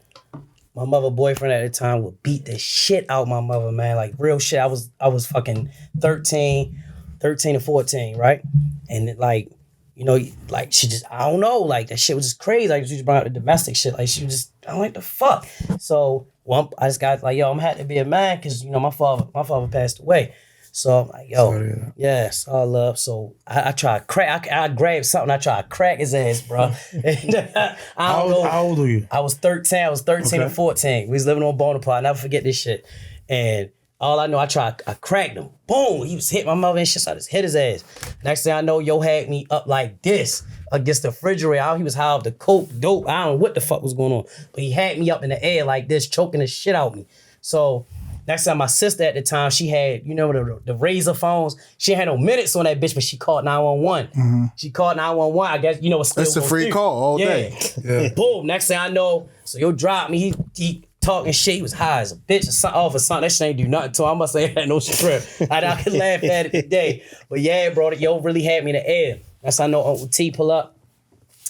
My mother boyfriend at the time would beat the shit out my mother, man. Like, real shit. I was fucking 13 or 14, right? And, like, you know, like, she just, I don't know, like, that shit was just crazy. Like, she just brought out the domestic shit. Like, she was just, I'm like, the fuck? So, well, I just got, like, yo, I'm had to be a man because, you know, my father passed away. So, I'm like, yo, yes, all love. So, I try to crack, I grabbed something, I try to crack his ass, bro. And, How old were you? I was 13 or 14. We was living on Bonaparte. I'll never forget this shit. And all I know, I cracked him. Boom, he was hitting my mother and shit, so I just hit his ass. Next thing I know, yo had me up like this against the refrigerator. He was high off the coke, dope. I don't know what the fuck was going on. But he had me up in the air like this, choking the shit out of me. So next time my sister at the time, she had, you know, the razor phones. She had no minutes on that bitch, but she called 911. Mm-hmm. She called 911. I guess, you know, it's still that's a free call all day. Yeah. Boom. Next thing I know, so yo dropped me. He talking shit. He was high as a bitch or something, off or something. That shit ain't do nothing to him. I must say I had no strength. I could laugh at it today. But yeah, bro, yo really had me in the air. That's how I know Uncle T pull up.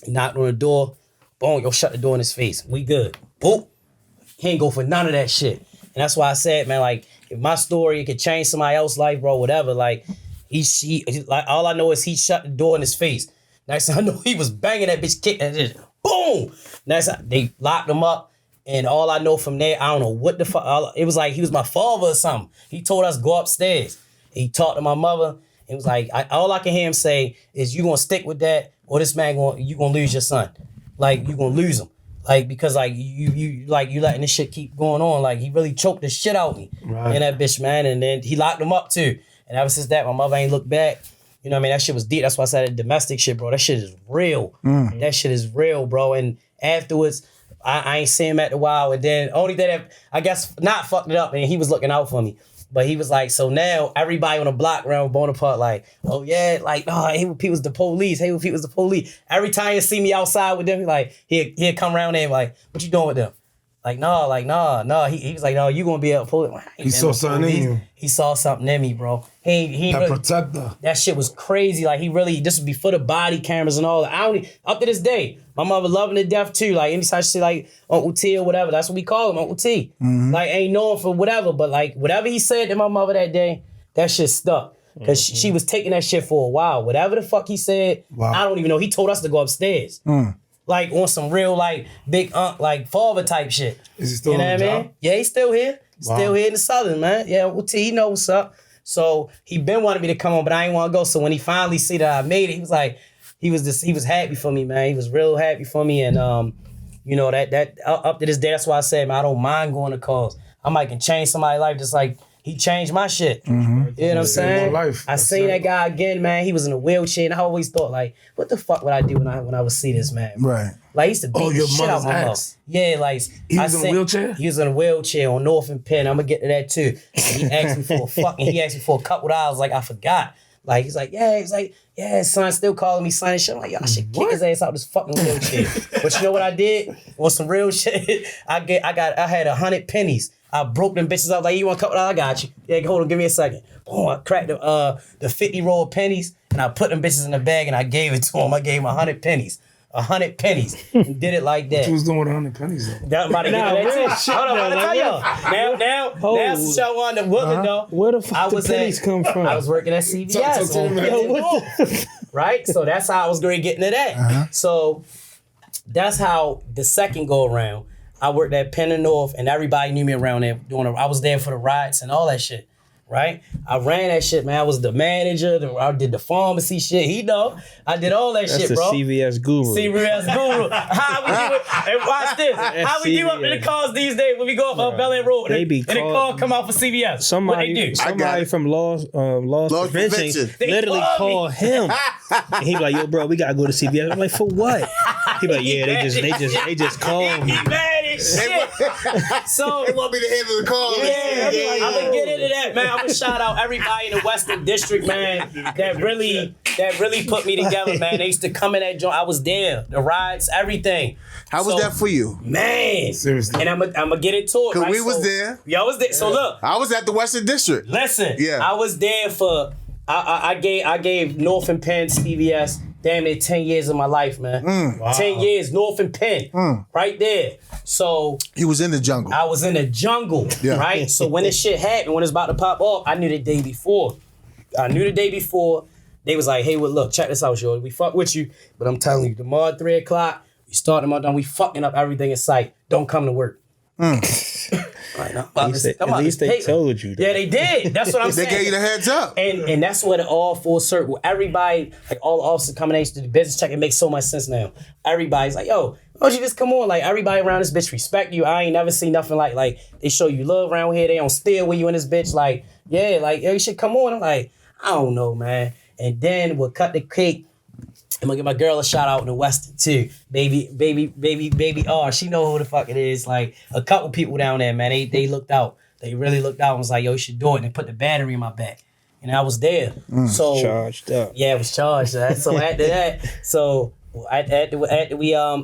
He knocked on the door. Boom, yo shut the door in his face. We good. Boom. He ain't go for none of that shit. And that's why I said, man, like, if my story could change somebody else's life, bro, whatever, like, like, all I know is he shut the door in his face. Next thing I know, he was banging that bitch, kick and just boom. Next time, they locked him up. And all I know from there, I don't know what the fuck. It was like he was my father or something. He told us go upstairs. He talked to my mother. It was like all I can hear him say is, "You gonna stick with that, or this man you gonna lose your son? Like you gonna lose him? Like because like you letting this shit keep going on. Like he really choked the shit out of me and that bitch, man. And then he locked him up too. And ever since that, my mother ain't looked back. You know what I mean? That shit was deep. That's why I said that domestic shit, bro. That shit is real. That shit is real, bro. And afterwards, I ain't seen him at the while. And then only thing that I guess not fucked it up, and he was looking out for me. But he was like, so now everybody on the block around Bonaparte, like, oh yeah, like, oh, hey, he was the police. Hey, he was the police. Every time you see me outside with them, he'd come around there and like, what you doing with them? Like, no. He was like, no, you gonna be a police. He saw something in you. He saw something in me, bro. He that really, protector. That shit was crazy. Like, he really, this would be for the body cameras and all that. Up to this day, my mother loving to death too. Like, anytime she say like Uncle T or whatever, that's what we call him, Uncle T. Mm-hmm. Like, ain't known for whatever, but like, whatever he said to my mother that day, that shit stuck. Because she was taking that shit for a while. Whatever the fuck he said, I don't even know. He told us to go upstairs. Like, on some real, like, big, like, father type shit. Is he still on the job? Yeah, he's still here. Still here in the Southern, man. Yeah, Uncle T, he knows what's up. So, he been wanting me to come on, but I ain't want to go. So, when he finally see that I made it, he was like, he was happy for me, man. He was real happy for me. And, you know, that up to this day, that's why I said, man, I don't mind going to calls. I might can change somebody's life just like he changed my shit. Mm-hmm. You know what I'm saying? Life. I seen that guy again, man. He was in a wheelchair, and I always thought, like, what the fuck would I do when I would see this man? Right. Like, he used to beat the shit out my mouth. Yeah, like he was in a wheelchair? He was in a wheelchair on North and Penn. I'm gonna get to that too. And he asked me for a couple of hours, like I forgot. Like, he's like, yeah, son, still calling me son and shit. I'm like, yo, I should kick his ass out this fucking wheelchair. But you know what I did? On some real shit, I had 100 pennies. I broke them bitches up. Like, you want a couple? I got you. Yeah, hold on, give me a second. Boom, I cracked the 50 roll of pennies, and I put them bitches in the bag, and I gave it to him. I gave him 100 pennies. 100 pennies. And did it like that. What you was doing with 100 pennies, though? That about to get that shit. Hold on, I'm tell y'all. Now, since y'all on the Woodland, though. Where the fuck the pennies come from? I was working at CVS. Right? So that's how I was going to get into that. So that's how the second go around, I worked at Penn and North, and everybody knew me around there. I was there for the riots and all that shit. Right? I ran that shit, man. I was the manager. I did the pharmacy shit. He know. I did all that shit, bro. That's the CVS guru. CVS guru. How we do it? And watch this. How we do up in the cars these days when we go up Bel Air Road and the car come out for CVS? Somebody from Loss Prevention literally called him. And he be like, yo, bro, we gotta go to CVS. I'm like, for what? He be like, yeah, they just called me. He mad ain't shit. So They want me to handle the call. yeah, I'm gonna get into that, man. I'm gonna shout out everybody in the Western District, man, that really put me together, man. They used to come in that joint. I was there, the rides, everything. How was that for you? Man? Seriously. And I'm gonna get into it. Because Right? we was there. Y'all was there. So look, I was at the Western District. listen. Yeah. I was there for. I gave North and Penn CVS damn near 10 years of my life, man. 10 years, North and Penn, right there. So He was in the jungle. I was in the jungle, Yeah. right? So when this shit happened, when it's about to pop off, I knew the day before. They was like, hey, well, look, check this out, shorty. We fuck with you, but I'm telling you, tomorrow at 3 o'clock, we start tomorrow down, we fucking up everything in sight. Don't come to work. Right, now, At least they told you that. Yeah, they did. That's what I'm They saying. gave you the heads up. And that's what it all full circle. Everybody, like all the officers coming to the business check, it makes so much sense now. Everybody's like, yo, why don't you just come on? Like everybody around this bitch respect you. I ain't never seen nothing like they show you love around here. They don't steal with you in this bitch. Like, yeah, like yo, you should come on. I'm like, I don't know, man. And then we'll cut the cake. I'm gonna give my girl a shout out in the Western too. Baby R. She know who the fuck it is. Like a couple people down there, man. They looked out. They really looked out and was like, yo, you should do it. And they put the battery in my back. And I was there. So Charged up. yeah, it was charged. So after that,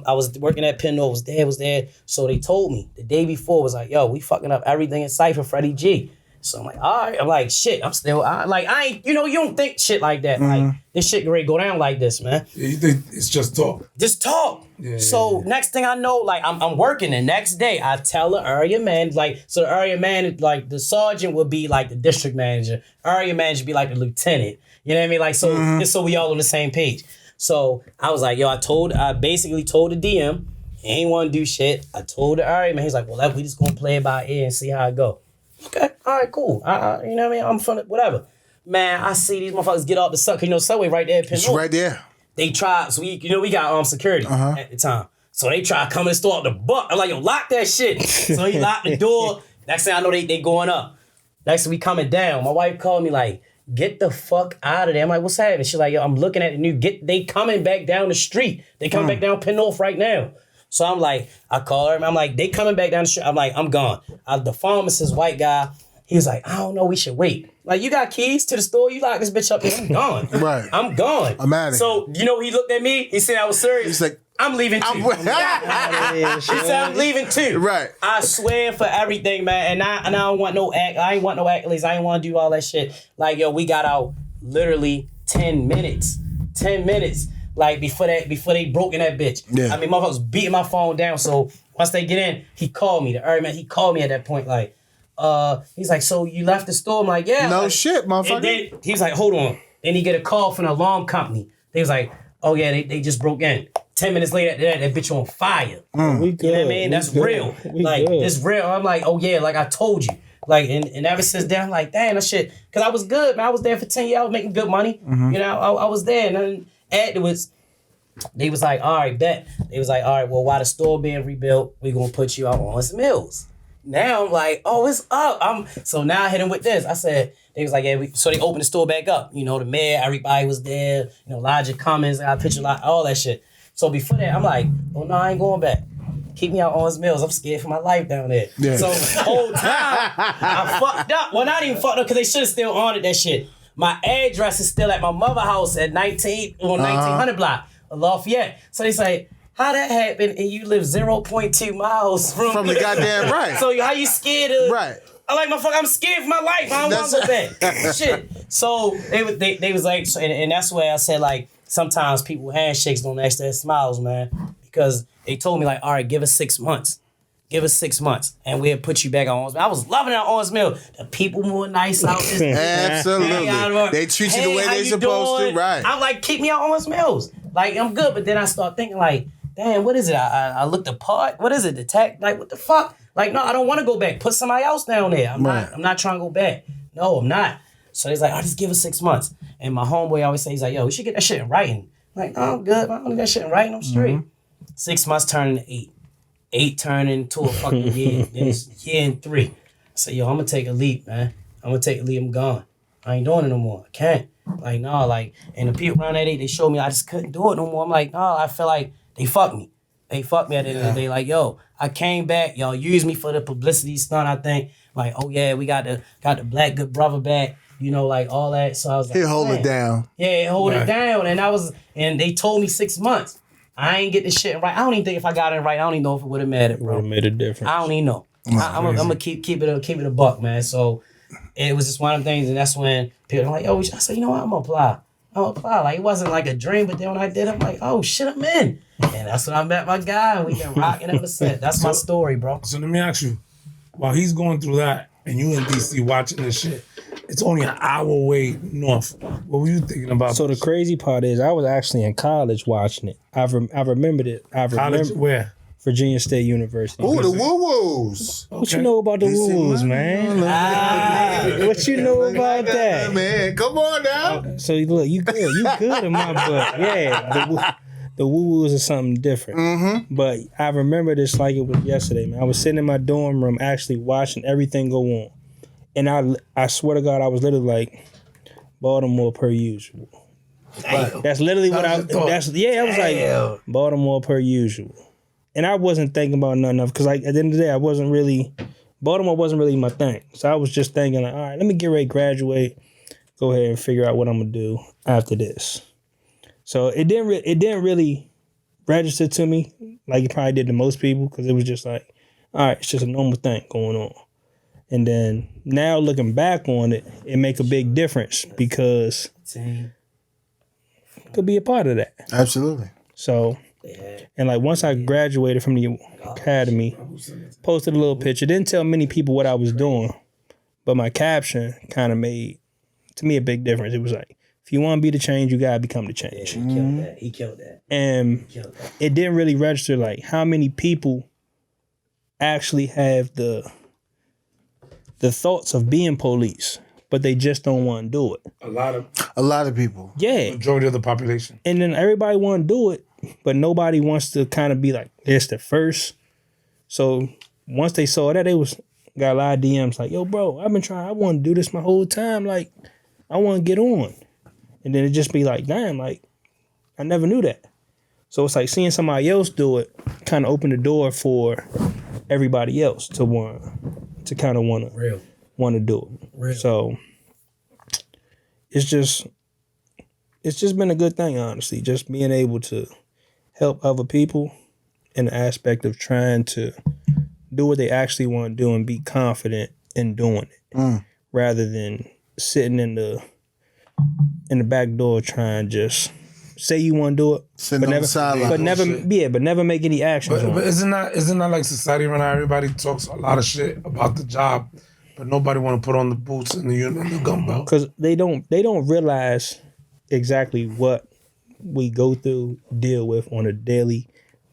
I was working at Penn North, was there. So they told me the day before was like, yo, we fucking up everything in sight for Freddie G. So I'm like, all right. I'm like, shit, I ain't, you don't think shit like that. Like, this shit ready to go down like this, man. Yeah, you think it's just talk? Just talk. Yeah, So yeah. next thing I know, like, I'm working the next day. I tell the area man, like, so the area man, like, the sergeant would be like the district manager. Area manager would be like the lieutenant. You know what I mean? Like, so just so we all on the same page. So I was like, yo, I basically told the DM, he ain't want to do shit. I told the area man, he's like, well, we just gonna play it by ear and see how it go. Okay, all right, cool. You know what I mean? I'm from whatever. Man, I see these motherfuckers get off the subway right there at Penn It's North. right there. They tried, so we got security at the time. So they tried coming to store up the buck. I'm like, yo, lock that shit. So he locked the door. Next thing I know, they going up. Next thing we coming down. My wife called me like, get the fuck out of there. I'm like, what's happening? She's like, yo, I'm looking at the new, they coming back down the street. They coming back down Penn North right now. So I'm like, I call her, I'm like, they coming back down the street. I'm like, I'm gone. The pharmacist, white guy, he was like, I don't know, we should wait. Like, you got keys to the store, you lock this bitch up here, I'm gone. Right. I'm gone. I'm out of So, he looked at me, he said I was serious. He's like, I'm leaving too. He said I'm leaving too. Right. I swear for everything, man. And I don't want no I ain't want no accolades. I ain't want to do all that shit. Like, yo, we got out literally 10 minutes. 10 minutes. Like before they broke in that bitch. Yeah. I mean, motherfuckers beating my phone down. So once they get in, he called me. The area man, he called me at that point. Like, he's like, so you left the store? I'm like, yeah. no like, shit, motherfucker. and then he was like, hold on. Then he get a call from the alarm company. They was like, oh yeah, they just broke in. 10 minutes later, that bitch on fire. We good. You know what I mean? That's real. Like, it's real. I'm like, oh yeah, like I told you. Like, and ever since then, I'm like, damn, that shit. Because I was good, man. I was there for 10 years. I was making good money. You know, I was there. And then afterwards, they was like, all right, bet. They was like, all right, well, while the store being rebuilt, we going to put you out on some mills. Now I'm like, oh, it's up. So now I hit him with this. I said, they was like, yeah, so they opened the store back up. You know, the mayor, everybody was there. You know, Elijah Cummings, I got a picture, all that shit. So before that, I'm like, oh, no, I ain't going back. Keep me out on his mills. I'm scared for my life down there. Yeah. So the whole time, I fucked up. Well, not even fucked up, because they should have still honored that shit. My address is still at my mother house at 1900 block of Lafayette. So they say, how that happened and you live 0.2 miles from the goddamn right. So how you scared of... Right. I'm like, motherfucker, I'm scared for my life. I don't want to go back. Shit. So they was like, and that's where I said, like, sometimes people with handshakes don't ask their smiles, man. Because they told me, like, all right, give us 6 months. Give us 6 months, and we'll put you back on Owens Mill. I was loving it on Owens Mill. The people more nice out there. Absolutely. They treat you the way they supposed to, right. I'm like, keep me on Owens Mills. Like, I'm good. But then I start thinking, like, damn, what is it? I looked apart. What is it? The tech? Like, what the fuck? Like, no, I don't want to go back. Put somebody else down there. I'm not trying to go back. No, I'm not. So he's like, I'll just give us 6 months. And my homeboy always says, he's like, yo, we should get that shit in writing. I'm like, no, I'm good. I don't need that shit in writing. I'm straight. 6 months turning to 8. 8 turning to a fucking year. Then it's a year and 3. I said, yo, I'm going to take a leap, man. I'm going to take a leap. I'm gone. I ain't doing it no more. I can't. Like, no, like, and the people around that age, they showed me I just couldn't do it no more. I'm like, no, I feel like they fucked me. They fucked me at the end of the day. Like, yo, I came back. Y'all used me for the publicity stunt. I think like, oh yeah, we got the Black Good Brother back. You know, like all that. So I was like, He'll hold it down. Yeah, hold it down. And they told me 6 months. I ain't get the shit right. I don't even think if I got it right, I don't even know if it would have mattered, bro. Would have made a difference. I don't even know. I'm gonna keep it a buck, man. So it was just one of them things, and that's when people are like, "Yo," I said, "You know what? I'm gonna apply. Like it wasn't like a dream, but then when I did, I'm like, "Oh shit, I'm in." And that's when I met my guy, and we've been rocking ever since. That's my story, bro. So let me ask you, while he's going through that, and you in DC watching this shit, it's only an hour away north. What were you thinking about? So the crazy part is, I was actually in college watching it. I remembered it. College where? Virginia State University. Ooh, the woo-woos. What you know about the woo-woos, man? What you know about that? Man, come on now. So look, you good in my book. Yeah, the woo-woos is something different. Mm-hmm. But I remember this like it was yesterday, man. I was sitting in my dorm room actually watching everything go on. And I swear to God, I was literally like, Baltimore per usual. Damn. That's literally what I was like, Damn. Baltimore per usual. And I wasn't thinking about nothing of, because like at the end of the day, Baltimore wasn't really my thing. So I was just thinking like, all right, let me get ready, graduate, go ahead and figure out what I'm gonna do after this. So it didn't really register to me like it probably did to most people, because it was just like, all right, it's just a normal thing going on. And then now looking back on it, it make a big difference because it could be a part of that. Absolutely. So, and like once I graduated from the academy, posted a little picture. Didn't tell many people what I was doing, but my caption kind of made, to me, a big difference. It was like, if you want to be the change, you got to become the change. Yeah, he killed that. And it didn't really register like how many people actually have the thoughts of being police, but they just don't want to do it. A lot of people. Yeah. Majority of the population. And then everybody want to do it, but nobody wants to kind of be like, it's the first. So once they saw that, got a lot of DMs like, yo, bro, I want to do this my whole time. Like, I want to get on. And then it just be like, damn, like, I never knew that. So it's like seeing somebody else do it kind of opened the door for everybody else to want to do it. Real. So it's just been a good thing, honestly, just being able to help other people in the aspect of trying to do what they actually want to do and be confident in doing it, rather than sitting in the back door trying to just say you want to do it, Sitting on the sideline. but never make any actions. But isn't that like society right now? Everybody talks a lot of shit about the job, but nobody want to put on the boots and the gun belt. Because they don't realize exactly what we go through, deal with on a daily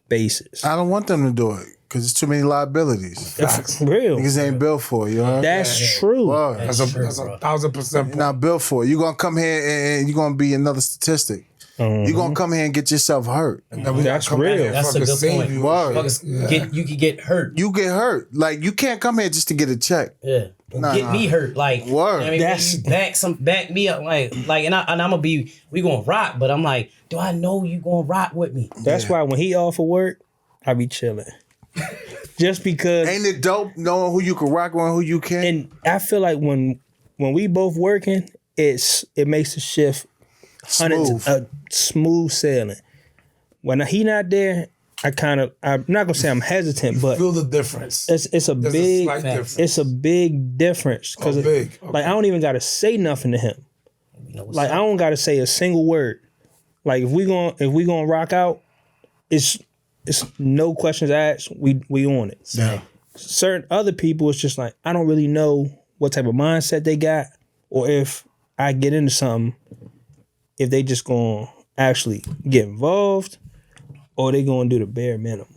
basis. I don't want them to do it because it's too many liabilities. That's real. Niggas ain't built for it, you know? That's true. Word. That's a 1,000%. You're not built for it. You're going to come here and you're going to be another statistic. You're going to come here and get yourself hurt. That's real. That's a good point. Word. You could get hurt. You get hurt. Like, you can't come here just to get a check. Yeah. Get me hurt. Like, Word. I mean, back me up. Like, and I'm gonna be, we gonna rock, but I'm like, do I know you gonna rock with me? That's why when he off of work, I be chilling. Just because. Ain't it dope knowing who you can rock with and who you can't? And I feel like when we both working, it makes the shift smooth sailing. When he not there, I'm not gonna say I'm hesitant, but feel the difference. It's a big difference because like I don't even gotta say nothing to him. Like I don't gotta say a single word. Like if we gonna rock out, it's no questions asked. We on it. Yeah. Certain other people, it's just like I don't really know what type of mindset they got, or if I get into something, if they just gonna actually get involved, or they gonna do the bare minimum.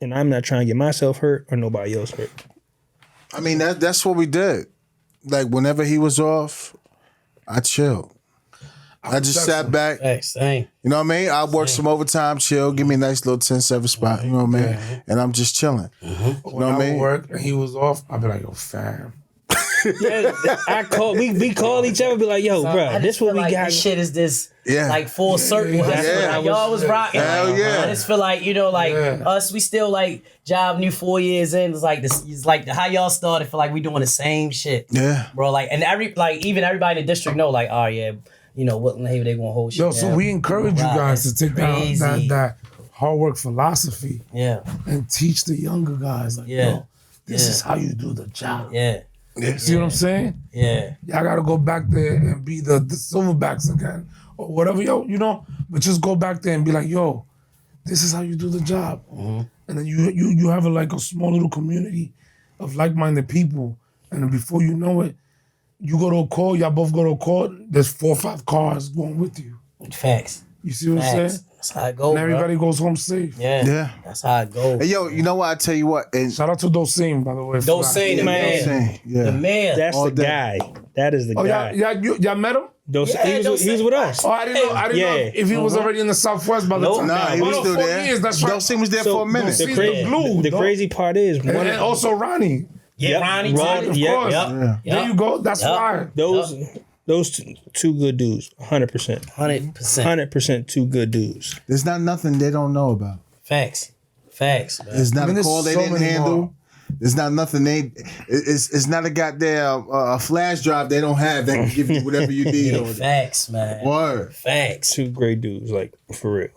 And I'm not trying to get myself hurt or nobody else hurt. I mean, that's what we did. Like, whenever he was off, I chilled. I just sat back. Same. You know what I mean? I worked some overtime, chill, give me a nice little 10-7 spot. You know what I mean? And I'm just chilling. You know what I mean? Work and he was off, I'd be like, yo, fam, Yeah, we call each other, be like, yo, bro, I this just what feel we like got. This shit is this Yeah. like full circle. That's Yeah. what y'all was rocking. Hell Like, yeah. I just feel like, you know, like us, we still like job new 4 years in. It's like this. It's like how y'all started. Feel like we doing the same shit. Yeah. Bro. Like and even everybody in the district know. Like, oh yeah, you know what? Maybe they gonna hold shit. Yo, so down. we encourage you Wow, guys that's to take crazy. that hard work philosophy Yeah. and teach the younger guys. Like, Yeah. yo, this Yeah. is how you do the job. Yeah. See what I'm saying? Yeah. Y'all gotta go back there and be the Silverbacks again. Or whatever, yo, you know, but just go back there and be like, yo, this is how you do the job. And then you have like a small little community of like-minded people. And then before you know it, you go to a call, y'all both go to a call, there's 4 or 5 cars going with you. Facts. You see what I'm Facts. saying? That's how it goes. And everybody goes home safe. Yeah. Yeah. That's how it goes. Hey, yo, you know what? I tell you what. And Shout out to Doseen, by the way. for Don't that. say the man. yeah. The man. That's All the day. guy. That is the Oh, guy. y'all met him? Those, Yeah, he was with us. Oh, I didn't know Yeah. if he was already in the Southwest by the Nope. time. Nah, he was no, still 4 there. years, that's right. Doseen was there So, for a minute. Doseen- The crazy, glue, the dog. crazy part is And, one and of also Ronnie. Yeah, Yep. Ronnie. Ronnie, too. yep. Of course. Yeah. There you go. That's Yep. why. those two good dudes. 100%. 100%. 100% two good dudes. There's not nothing they don't know about. Facts. Facts. Man. There's not I mean, a there's call they so didn't many handle. more. There's not nothing they. It's not a goddamn a flash drive they don't have that can give you whatever you need. Yeah, on it. facts, man. Word. Facts. Two great dudes, like for real.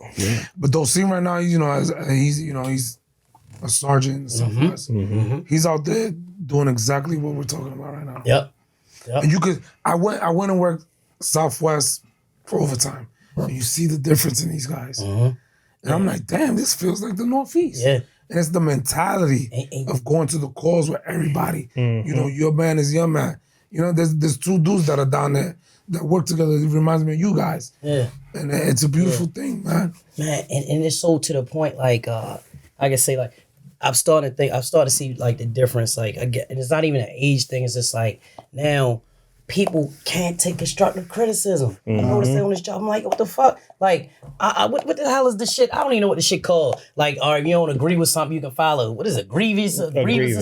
But Doseen right now, he's a sergeant in the Southwest. He's out there doing exactly what we're talking about right now. Yep. And you could, I went and worked Southwest for overtime, and you see the difference in these guys. And I'm like, damn, this feels like the Northeast. Yeah. And it's the mentality of going to the calls with everybody. You know, your man is your man. You know, there's 2 dudes that are down there that work together. It reminds me of you guys. Yeah. And it's a beautiful thing, man. Man, and it's so to the point, like, I can say, like, I've started to see, like, the difference, like, again, and it's not even an age thing, it's just, like, now, people can't take constructive criticism. I noticed that on this job. I'm like, what the fuck? Like, what the hell is this shit? I don't even know what this shit called. Like, all right, if you don't agree with something, you can file what is it, grievance or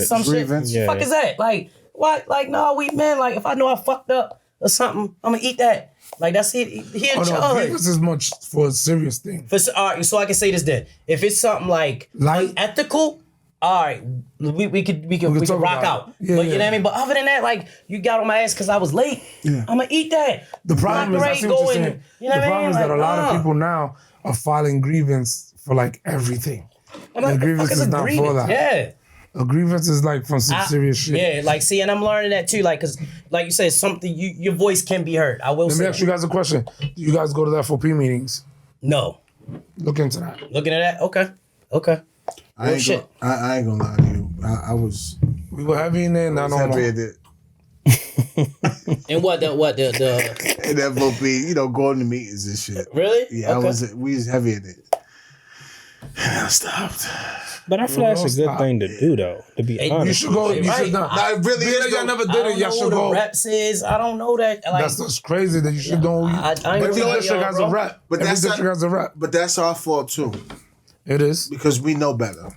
some Grievance. shit? Yeah. Fuck is that? Like, what? Like, no, we men. Like, if I know I fucked up or something, I'm gonna eat that. Like, that's it. He in Oh no, charge. grievance is much for a serious thing. All right, so I can say this then. If it's something like Light? unethical, all right, we could talk rock about out. it. Yeah, but you know yeah. what I mean? But other than that, like, you got on my ass because I was late. Yeah. I'm gonna eat that. The problem is, I see what you're saying. You know The what I problem mean? is that a Like, lot of people now are filing grievance for like everything. I'm like, and the grievance fuck is a not for grievance? that. Yeah. A grievance is like from some serious shit. Yeah, like, see, and I'm learning that too. Like, cause, like you said, something your voice can be heard. I will Let me say. ask you guys a question. Do you guys go to the FOP meetings? No. Look into that. Looking at that, okay. I ain't, shit. I ain't gonna lie to you. I was We were heavy in there, not no happy more. at it. And what the And FOP, you know, going to meetings and shit. really? Yeah, Okay. we was heavy in it. And I stopped. But I feel that's a good Stop. thing to do, though. To be Hey, You honest, should go. Hey, You right. should not. Nah, it really Being is. that y'all though. never I did don't it. Y'all know should who the go. reps is. I don't know that. Like, That's crazy that you should know. I ain't Every gonna lie, district has a bro. rep. But Every that's district not- has a rep. But that's our fault too, It is because we know better.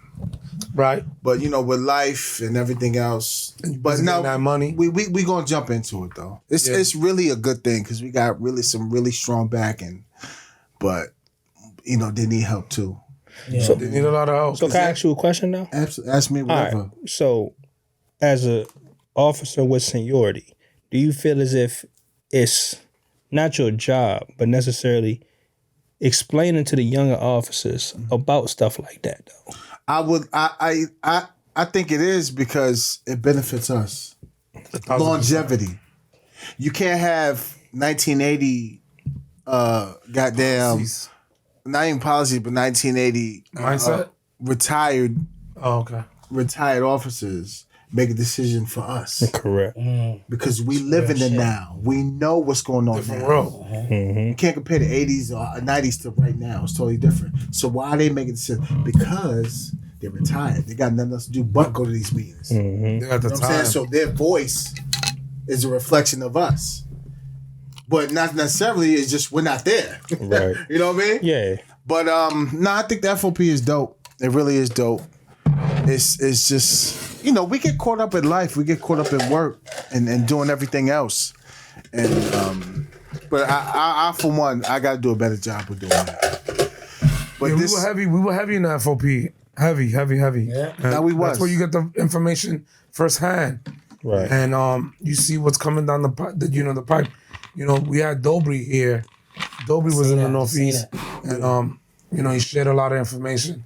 right. But you know, with life and everything else, but busy now getting that money. we gonna jump into it though. It's really a good thing because we got some really strong backing, but you know they need help too. So they need a lot of help. so can I ask you a question now? Ask me All whatever. right. So, as a officer with seniority, do you feel as if it's not your job, but necessarily explaining to the younger officers about stuff like that, though? I think it is because it benefits us. Longevity. You can't have 1980 goddamn not even policy, but 1980 Mindset? retired Oh, okay. officers make a decision for us Correct. because we live in the now. We know what's going on Different now. world. You can't compare the 80s or 90s to right now. It's totally different. So why are they making decisions? Because they're retired. They got nothing else to do but go to these meetings. You know They got the what I'm saying? time. So their voice is a reflection of us. But not necessarily, it's just we're not there. Right. You know what I mean? Yeah. But no, I think the FOP is dope. It really is dope. It's just you know, we get caught up in life. We get caught up in work and doing everything else. And but I for one, I got to do a better job of doing that. But yeah, we were heavy in the FOP. Heavy. Yeah. Now we was. That's where you get the information firsthand. Right. And you see what's coming down the pipe. You know, we had Dobry here. Dobry was in the Northeast. And you know, he shared a lot of information.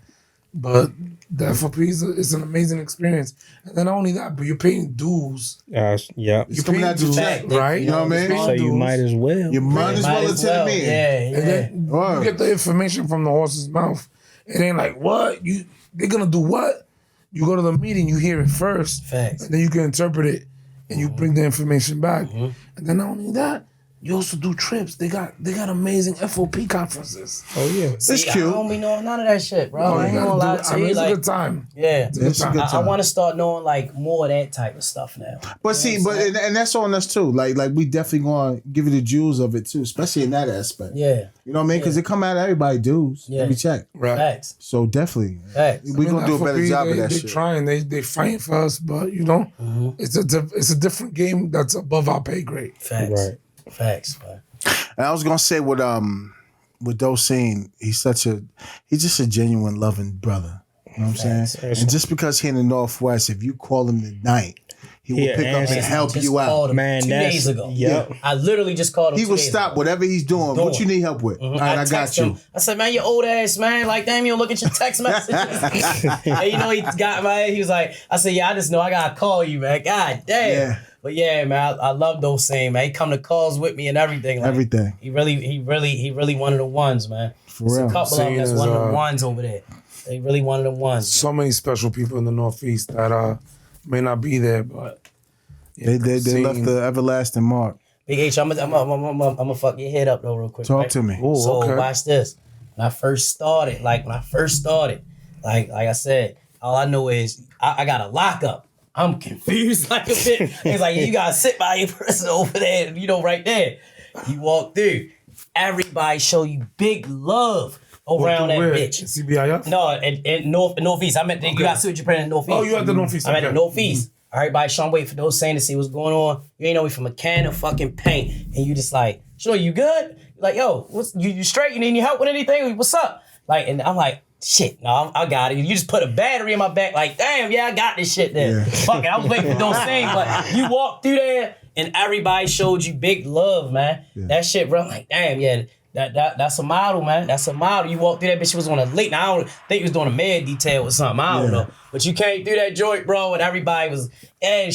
But the FOP is an amazing experience. And then not only that, but you're paying dues. Yeah. You're coming paying out your dues, check, right? You know what I mean? So you might as well. You might as well attend the meeting. Yeah. And then you get the information from the horse's mouth. It ain't like, what? They're gonna do what? You go to the meeting, you hear it first. Facts. And then you can interpret it and you bring the information back. And then not only that, you also do trips. They got amazing FOP conferences. Oh yeah. It's I cute. don't be knowing none of that shit, bro. Oh, I ain't you gonna lie gotta do it. to I mean, you. it's a Like, good time. yeah. It's a good I time. want to start knowing like more of that type of stuff now. But see, and that's on us too. Like we definitely gonna give you the jewels of it too, especially in that aspect. Yeah. You know what I mean? Because it come out of everybody dues Yeah. every check. Right. Facts. So definitely, Facts. we gonna do a better FOP, job of that they shit. trying. They fighting for us, but you know, it's a different game that's above our pay grade. Facts. Right. Facts, man. And I was gonna say with Doseen, he's just a genuine loving brother. You know what I'm saying? And just because he in the Northwest, if you call him tonight, he will Yeah, pick up and and help Just you out. called him Man, 2 that's days ago. Yep. I literally just called him. He 2 will days stop ago. whatever he's doing. What you need help with? All right, I got text you. him. I said, man, you old ass, man. Like, damn, you don't look at your text messages. And you know, he got my head. He was like, I said, yeah, I just know I got to call you, man. God damn. Yeah. But yeah, man, I love those same, man. He come to calls with me and everything. Like, Everything. He really one of the ones, man. For There's real. a couple of them Seeing that's as, one of the ones over there. They really one of the ones. So many special people in the Northeast that may not be there, but They left the everlasting mark. Big H, I'm gonna fuck your head up though real quick. Talk right? to me. Ooh, So okay. watch this. When I first started, like I said, all I know is I got a lockup. I'm confused like a bit. It's like you gotta sit by your person over there, you know, right there. You walk through, everybody show you big love around that Where? bitch. CBIF? No, in Northeast. I'm at you gotta see what you're playing in Northeast. Oh, you at the Northeast. I'm at okay. the Northeast. Everybody, Sean, wait for those saying to see what's going on. You ain't know we from a can of fucking paint, and you just like, sure, you good? Like, yo, what's you straight? You need any help with anything? What's up? Like, and I'm like, shit, no, I got it. You just put a battery in my back, like, damn, yeah, I got this shit there. Yeah. Fuck it, I was waiting for those things, but you walked through there, and everybody showed you big love, man. Yeah. That shit, bro, I'm like, damn, yeah. That's a model, man. That's a model. You walked through that bitch, she was on a late. Now, I don't think he was doing a med detail or something. I don't know. But you came through that joint, bro, and everybody was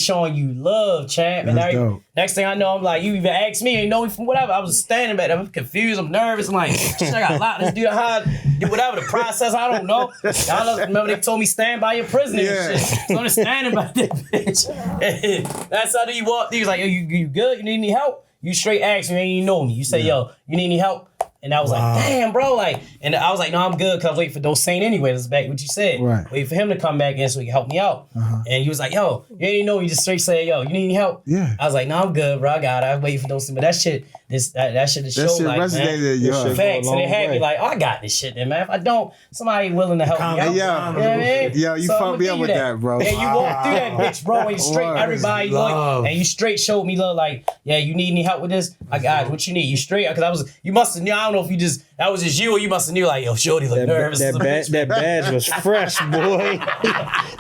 showing you love, champ. And That's dope. next thing I know, I'm like, you even asked me, you know me from whatever. I was standing back there. I'm confused. I'm nervous. I'm like, shit, I got a lot. Let's do the hard, whatever the process. I don't know. Y'all remember they told me stand by your prisoner and shit. So I'm just standing by that bitch. And that's how you walked through. He was like, yo, you good? You need any help? You straight ask me, and you know me. You say, yo, you need any help? And I was like, damn, bro. Like, and I was like, no, I'm good because I was waiting for Dosane anyway. That's back what you said. Right. Wait for him to come back in so he can help me out. And he was like, yo, you ain't even know. You just straight say, yo, you need any help? Yeah. I was like, no, I'm good, bro. I got it. I was waiting for Dosane. But that shit, that shit is That show shit like, resonated man. in your That heart. shit Facts. go a And it long had me way. like, oh, I got this shit then, man. If I don't, somebody willing to help me out. Hey, yo. You know what I mean? Yo, you So fucked I'ma me give up you with that, bro. And you walked through that bitch, bro, and you straight Word. everybody Love. look, and you straight showed me love, like, yeah, you need any help with this? I got it. What you need? You straight? Because you must have knew, I don't know if that was just you or you must have knew, like, yo, Shorty look nervous. That badge was fresh, boy.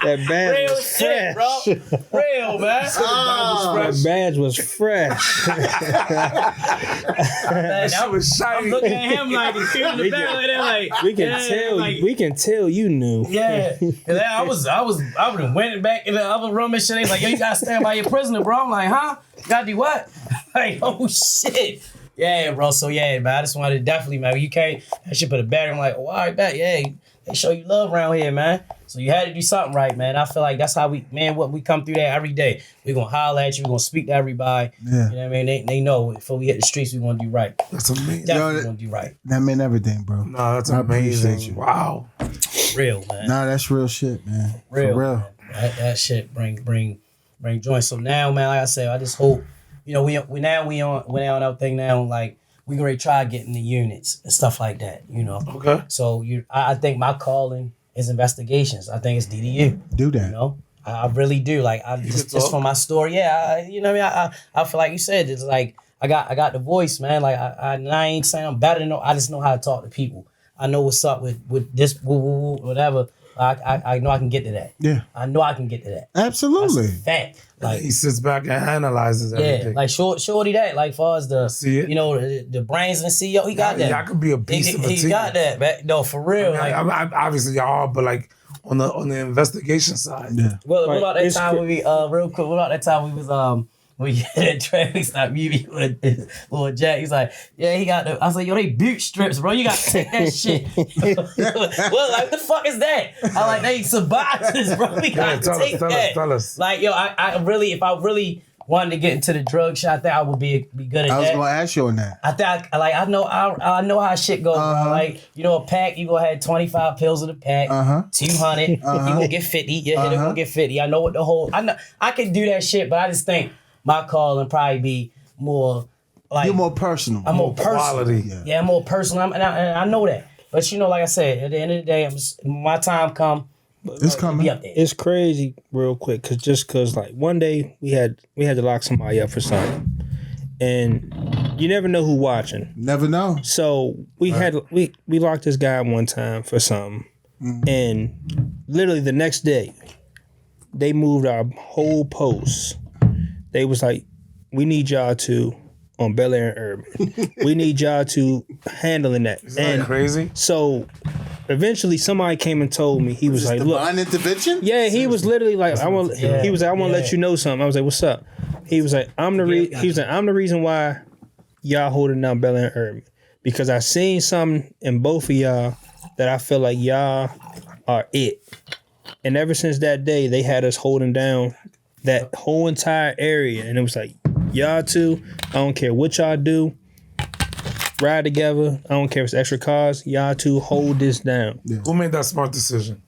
That badge Real was shit, fresh. bro. Real, man. That badge was fresh. Man, That was shiny. I'm looking at him like, he's feeling the back, like, We can yeah, tell. like, We can tell you knew. yeah, and I would have went back in the other room and shit. They like, yo, you gotta stand by your prisoner, bro. I'm like, huh? Gotta do what? Like, oh shit. Yeah, bro. So yeah, man. I just wanted to definitely, man. You can't. I should put a battery. I'm like, oh, all right, bet. Yeah, they show you love around here, man. So you had to do something right, man. I feel like that's how we come through there every day. We gonna holler at you. We gonna speak to everybody. Yeah. You know what I mean? They know before we hit the streets, we gonna do right. That's amazing. Definitely gonna do right. That meant everything, bro. No, that's I appreciate amazing. you. Wow. Real, man. Nah, that's real shit, man. Real, For real. man. That shit bring joy. So now, man, like I said, I just hope, we on our thing now, like we gonna try getting the units and stuff like that, Okay. So I think my calling is investigations. I think it's DDU. Do that. You know, I really do. Like I just from my story, you know what I mean. I feel like you said it's like I got the voice, man. Like I ain't saying I'm better than no. I just know how to talk to people. I know what's up with this whatever. I know I can get to that. Yeah. I know I can get to that. Absolutely. That's a fact. Like he sits back and analyzes everything. yeah, like shorty that. Like far as the you know the brains and the CEO, he got that. Y'all could be a beast of a team. He got that, man. No, for real. I obviously y'all are, but like on the investigation side. Yeah. Well, what about that time when we real quick? What about that time we was we had a traffic stop movie with little Jack? He's like, yeah, he got the. I was like, yo, they boot strips, bro. You gotta take that shit. Well, like, what the fuck is that? I like they suboxes, bro. We gotta take that. Tell us. Like, yo, I really, if I really wanted to get into the drug shit, I think I would be good at that. I was gonna ask you on that. I think I know how shit goes, bro. Like, you know, a pack, you gonna have 25 pills in a pack, 200, you gonna get 50, your hitter gonna get 50. I know what the whole I can do that shit, but I just think my calling probably be more like You're more personal. I'm more personal. Quality. Yeah, I'm more personal. And I know that. But you know, like I said, at the end of the day, my time come. It's coming. Be up there. It's crazy, real quick, cause like one day we had to lock somebody up for something, and you never know who watching. Never know. So we locked this guy up one time for something, and literally the next day, they moved our whole post. They was like, we need y'all to on Bel Air and Urban. We need y'all to handling that. Isn't that crazy? So eventually somebody came and told me, he was like, look. Divine intervention? Yeah, he was literally like, he was like, I want to let you know something. I was like, what's up? He was like, I'm the reason why y'all holding down Bel Air and Urban. Because I seen something in both of y'all that I feel like y'all are it. And ever since that day, they had us holding down that whole entire area. And it was like, y'all two, I don't care what y'all do, ride together. I don't care if it's extra cars. Y'all two hold this down. Yeah. Who made that smart decision?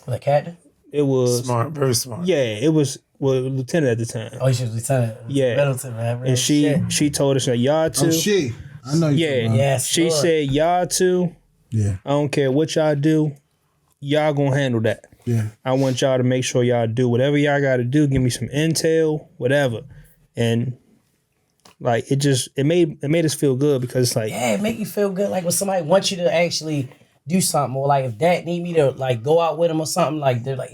The captain? It was smart, very smart. Yeah, it was lieutenant at the time. Oh, she was lieutenant. Yeah, Middleton, man. And she told us that y'all two. Oh, she. I know you. Yeah, yes. She said y'all two. Yeah. I don't care what y'all do. Y'all gonna handle that. Yeah. I want y'all to make sure y'all do whatever y'all got to do. Give me some intel, whatever, and. Like it made us feel good because it's like it make you feel good like when somebody wants you to actually do something, or like if dad need me to like go out with him or something, like they're like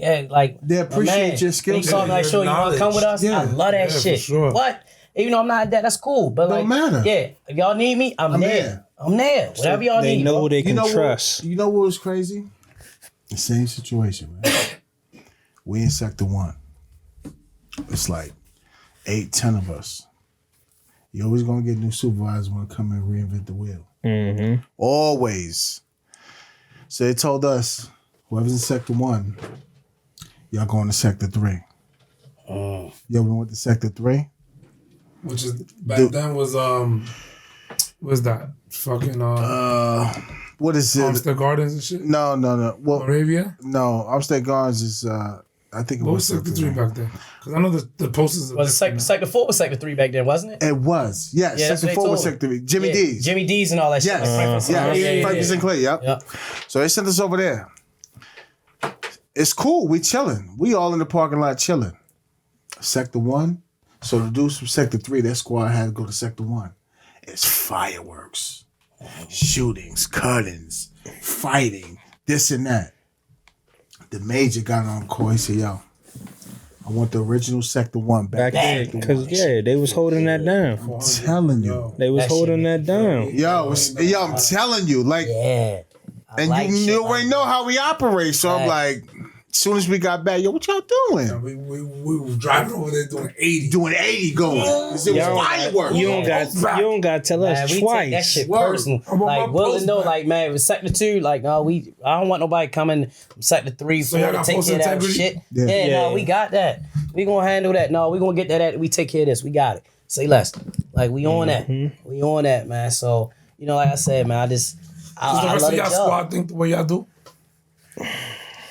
they appreciate your skills. Like, sure, you want to come with us? Yeah. I love that shit. Sure. What? Even though I'm not that, that's cool. But don't matter. Yeah, if y'all need me, I'm there. I'm there. Whatever y'all need. They know bro. they can trust. You know what was crazy? The same situation, man. We in Sector 1. It's like 8, 10 of us. You always gonna get new supervisors want to come and reinvent the wheel. Mm-hmm. Always. So they told us, whoever's in Sector 1, y'all going to Sector 3. Yo, we went to Sector 3. Which is back then was what's that? Fucking what is it? Homestead Gardens and shit? No. Well, Moravia? No, Homestead Gardens is I think it what was Sector 3 back then? Because I know the posters are Was Sector 4 was Sector 3 back then, wasn't it? It was. Yes. Yeah, that's Sector what 4 they was told Sector 3. Jimmy D's. Jimmy D's and all that Yes. shit. Frankie Sinclair, yep. So they sent us over there. It's cool. We chilling. We all in the parking lot chilling. Sector 1. So the dudes from Sector 3, that squad had to go to Sector 1. It's fireworks, shootings, cuttings, fighting, this and that. The major got on the call. He said, yo, I want the original Sector 1 back there. Because, they was holding that down. I'm telling you. They was holding that down. Yo, I'm telling you. Like, and like you already know how we operate. So I'm like, as soon as we got back, yo, what y'all doing? We were driving over there doing 80. Doing 80 going. It was fireworks. You don't got to tell us we twice. take that shit personal. Like, Will and know, like, man, with Sector 2, like, no, I don't want nobody coming from Sector 3, 4 to take care of that shit. No, we got that. We gonna handle that. No, we gonna get that. We take care of this. We got it. Say less. Like, we on that. We on that, man. So, you know, like I said, man, Does the rest of y'all squad think the way y'all do?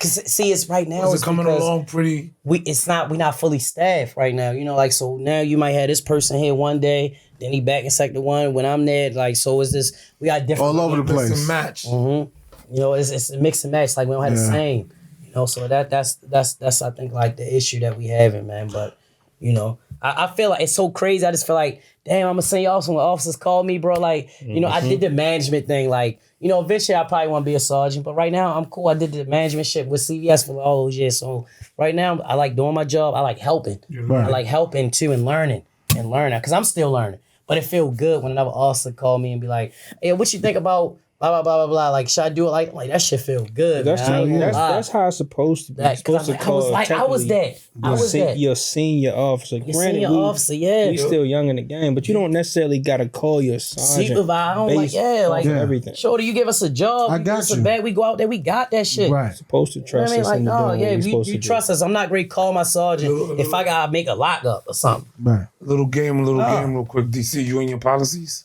Cause see, it's right now. Is it coming along pretty? We not fully staffed right now. You know, like, so now you might have this person here one day, then he back in Sector 1 when I'm there. Like, so is this? We got different all over the place. It's a match. You know, it's a mix and match. Like, we don't have the same. You know, so that's I think like the issue that we having, man. But you know, I feel like it's so crazy. I just feel like, damn, I'm a senior officer. When officers call me, bro, like, you know, I did the management thing. Like, you know, eventually I probably want to be a sergeant, but right now I'm cool. I did the management shit with CVS for all those years. So right now I like doing my job. I like helping. Right. I like helping too and learning because I'm still learning. But it feel good when another officer call me and be like, hey, what you think about blah, blah, blah, blah, blah. Like, should I do it? Like that shit feel good. That's man. I ain't gonna lie. that's how it's supposed to be. It's supposed to I was like, I was that. I was that. You're a senior officer. You're Granted, senior officer, yeah. we still young in the game, but you don't necessarily gotta call your sergeant. Supervisor, I'm like, yeah, like everything. Shorty, you give us a job, I you give got us a you. bag, we go out there, we got that shit. Right. Supposed to You know trust what I mean? us Like, in the no, doing yeah, what we supposed you to trust us. I'm not great. Call my sergeant if I gotta make a lockup or something. Right. Little game real quick. DC, you and your policies?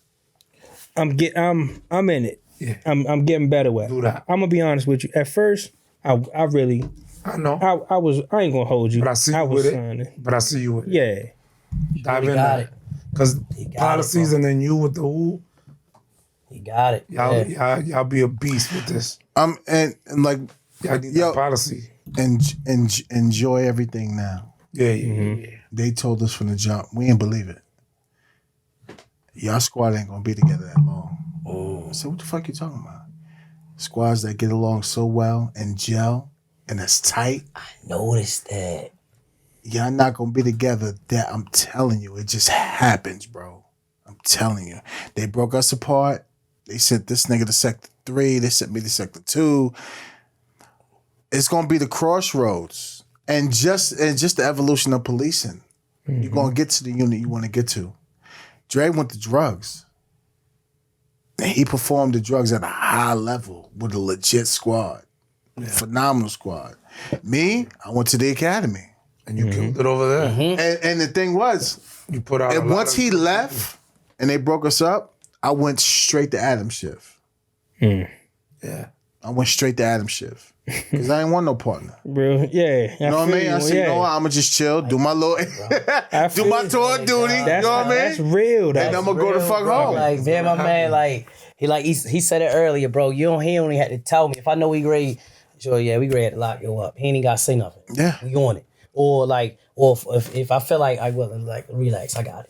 I'm in it. Yeah. I'm getting better with it. Do that. I'm gonna be honest with you. At first, I really I know. I ain't gonna hold you. But I see you was with signing. it. But I see you with it. Yeah. Dive You in got there. it. Because got policies it, and then you with the who, You got it. y'all be a beast with this. And like, Y'all need Yo. that policy. enjoy everything now. Yeah. They told us from the jump, we ain't believe it. Y'all squad ain't gonna be together that long. I said, what the fuck you talking about? Squads that get along so well and gel and it's tight, Notice that. y'all not gonna be together. That I'm telling you, it just happens, bro. I'm telling you. They broke us apart. They sent this nigga to Sector 3. They sent me to Sector 2. It's gonna be the crossroads. And just the evolution of policing. You're gonna get to the unit you want to get to. Dre went to drugs. And he performed the drugs at a high level with a legit squad. Phenomenal squad. Me, I went to the academy. And you killed it over there. And the thing was, You put out. and once he left and they broke us up, I went straight to Adam Schiff. Yeah. I went straight to Adam Schiff. Because I ain't want no partner. Bro, yeah. You know what I mean? I said, you know what? I'm going to just chill, do my little, do my tour duty. You know what I mean? That's real. And I'm going to go the fuck home. Like, man, my man, like he said it earlier, bro. He only had to tell me if I know we grade. Sure, yeah, we grade to lock you up. He ain't even got to say nothing. Yeah. We on it. Or if I feel like I will, like, relax, I got